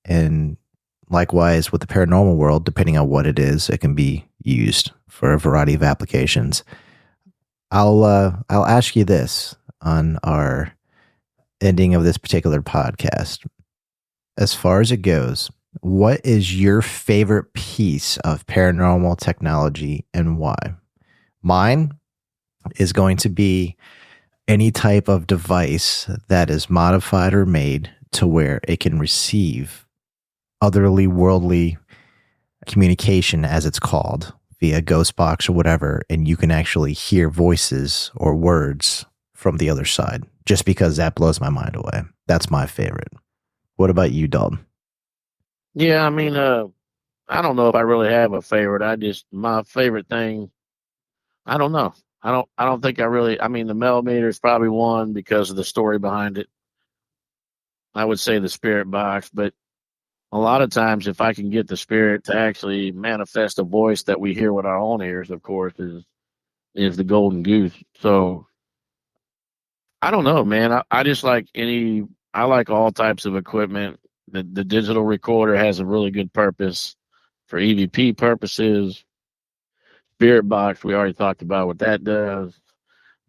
[SPEAKER 1] And likewise, with the paranormal world, depending on what it is, it can be used for a variety of applications. I'll ask you this on our ending of this particular podcast. As far as it goes, what is your favorite piece of paranormal technology and why? Mine is going to be any type of device that is modified or made to where it can receive otherly worldly communication, as it's called, via ghost box or whatever, and you can actually hear voices or words from the other side, just because that blows my mind away. That's my favorite. What about you, Dalton?
[SPEAKER 2] Yeah, I mean, I don't know if I really have a favorite. My favorite thing, I don't know. I don't think I mean, the millimeter is probably one because of the story behind it. I would say the spirit box, but a lot of times if I can get the spirit to actually manifest a voice that we hear with our own ears, of course, is the golden goose. So I don't know, man. I just I like all types of equipment. The digital recorder has a really good purpose for EVP purposes. Spirit box, we already talked about what that does.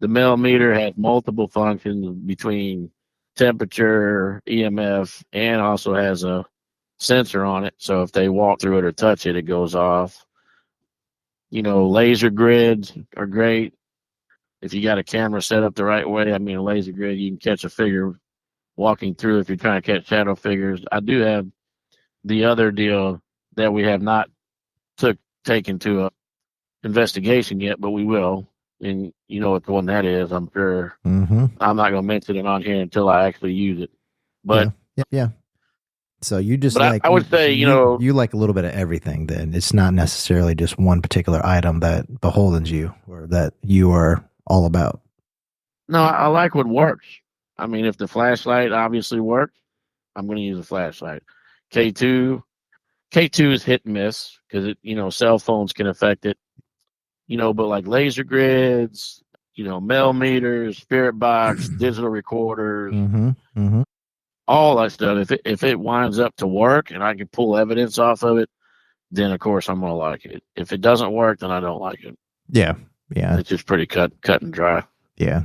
[SPEAKER 2] The millimeter has multiple functions between temperature, EMF, and also has a sensor on it. So if they walk through it or touch it, it goes off. Laser grids are great. If you got a camera set up the right way, I mean, a laser grid, you can catch a figure walking through if you're trying to catch shadow figures. I do have the other deal that we have not taken to a investigation yet, but we will. And you know what the one that is, I'm sure.
[SPEAKER 1] Mm-hmm.
[SPEAKER 2] I'm not going to mention it on here until I actually use it. But
[SPEAKER 1] yeah. So you just
[SPEAKER 2] but I would say,
[SPEAKER 1] you like a little bit of everything. Then it's not necessarily just one particular item that beholdens you or that you are all about.
[SPEAKER 2] No, I like what works. I mean, if the flashlight obviously works, I'm going to use a flashlight. K2 is hit and miss because cell phones can affect it. But like laser grids, mail meters, spirit box, digital recorders, all that stuff. If it winds up to work and I can pull evidence off of it, then of course I'm gonna like it. If it doesn't work, then I don't like it.
[SPEAKER 1] Yeah.
[SPEAKER 2] It's just pretty cut and dry.
[SPEAKER 1] Yeah,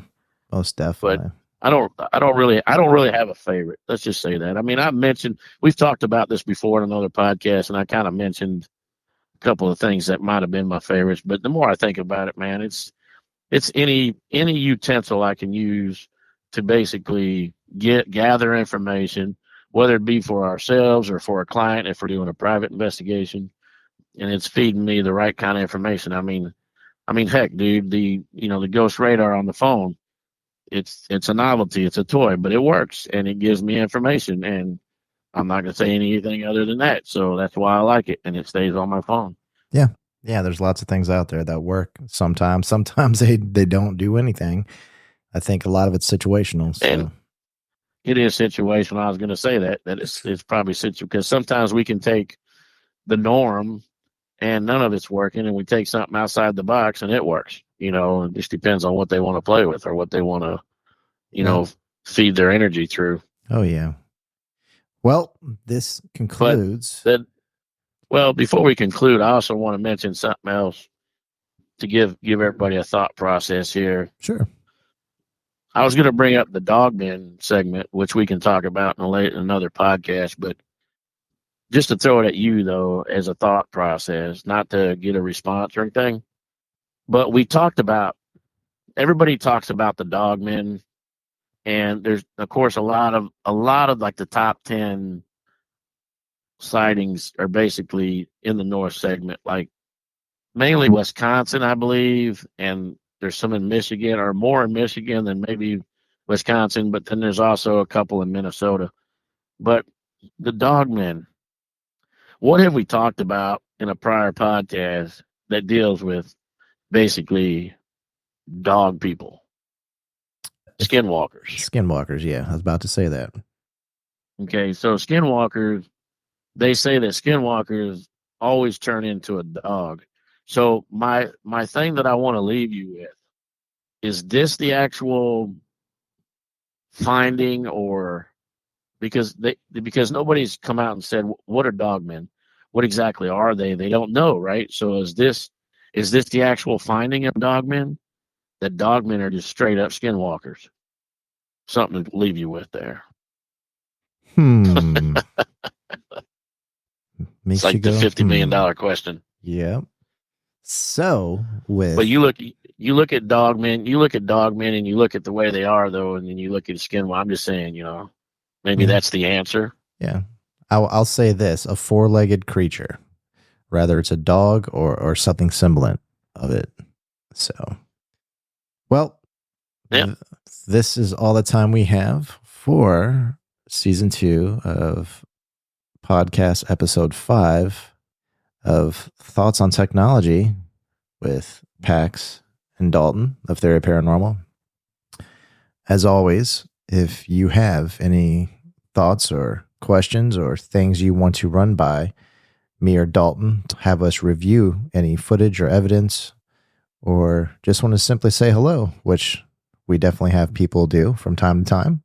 [SPEAKER 1] most definitely.
[SPEAKER 2] But I don't really have a favorite. Let's just say that. I mean, we've talked about this before in another podcast, and I kind of mentioned a couple of things that might have been my favorites. But the more I think about it, man, it's any utensil I can use to basically gather information, whether it be for ourselves or for a client if we're doing a private investigation, and it's feeding me the right kind of information. I mean, heck, dude, the ghost radar on the phone, it's a novelty, it's a toy, but it works and it gives me information, and I'm not gonna say anything other than that. So that's why I like it, and it stays on my phone.
[SPEAKER 1] Yeah. Yeah, there's lots of things out there that work sometimes. Sometimes they don't do anything. I think a lot of it's situational. So.
[SPEAKER 2] And it is situational. I was going to say that it's probably situational because sometimes we can take the norm and none of it's working, and we take something outside the box and it works. It just depends on what they want to play with or what they want to, feed their energy through.
[SPEAKER 1] Oh, yeah. Well, this concludes.
[SPEAKER 2] Well, before we conclude, I also want to mention something else to give everybody a thought process here.
[SPEAKER 1] Sure.
[SPEAKER 2] I was going to bring up the dogmen segment, which we can talk about in another podcast, but just to throw it at you, though, as a thought process, not to get a response or anything, but everybody talks about the dogmen, and there's, of course, a lot of like the top 10 sightings are basically in the north segment, like mainly Wisconsin, I believe, and there's some in Michigan, or more in Michigan than maybe Wisconsin, but then there's also a couple in Minnesota. But the dogmen, what have we talked about in a prior podcast that deals with basically dog people? Skinwalkers.
[SPEAKER 1] Skinwalkers, yeah. I was about to say that.
[SPEAKER 2] Okay, so skinwalkers, they say that skinwalkers always turn into a dog. So my thing that I want to leave you with is this the actual finding, or because nobody's come out and said what are dogmen, what exactly are they? They don't know, right? So is this the actual finding of dogmen? That dogmen are just straight up skinwalkers? Something to leave you with there. It's like the $50 million question.
[SPEAKER 1] Yeah. So
[SPEAKER 2] but you look at dogmen, and you look at the way they are, though, and then you look at skin. Well, I'm just saying, maybe that's the answer.
[SPEAKER 1] Yeah. I'll say this: a four-legged creature, whether it's a dog or something semblant of it. So, well, this is all the time we have for season 2 of podcast episode 5 of Thoughts on Technology with Pax and Dalton of Theory Paranormal. As always, if you have any thoughts or questions or things you want to run by me or Dalton to have us review any footage or evidence, or just want to simply say hello, which we definitely have people do from time to time,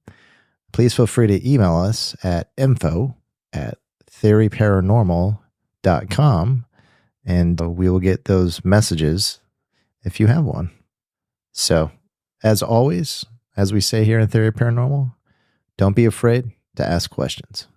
[SPEAKER 1] please feel free to email us at info@theoryparanormal.com, and we will get those messages if you have one. So, as always, as we say here in Theory Paranormal, don't be afraid to ask questions.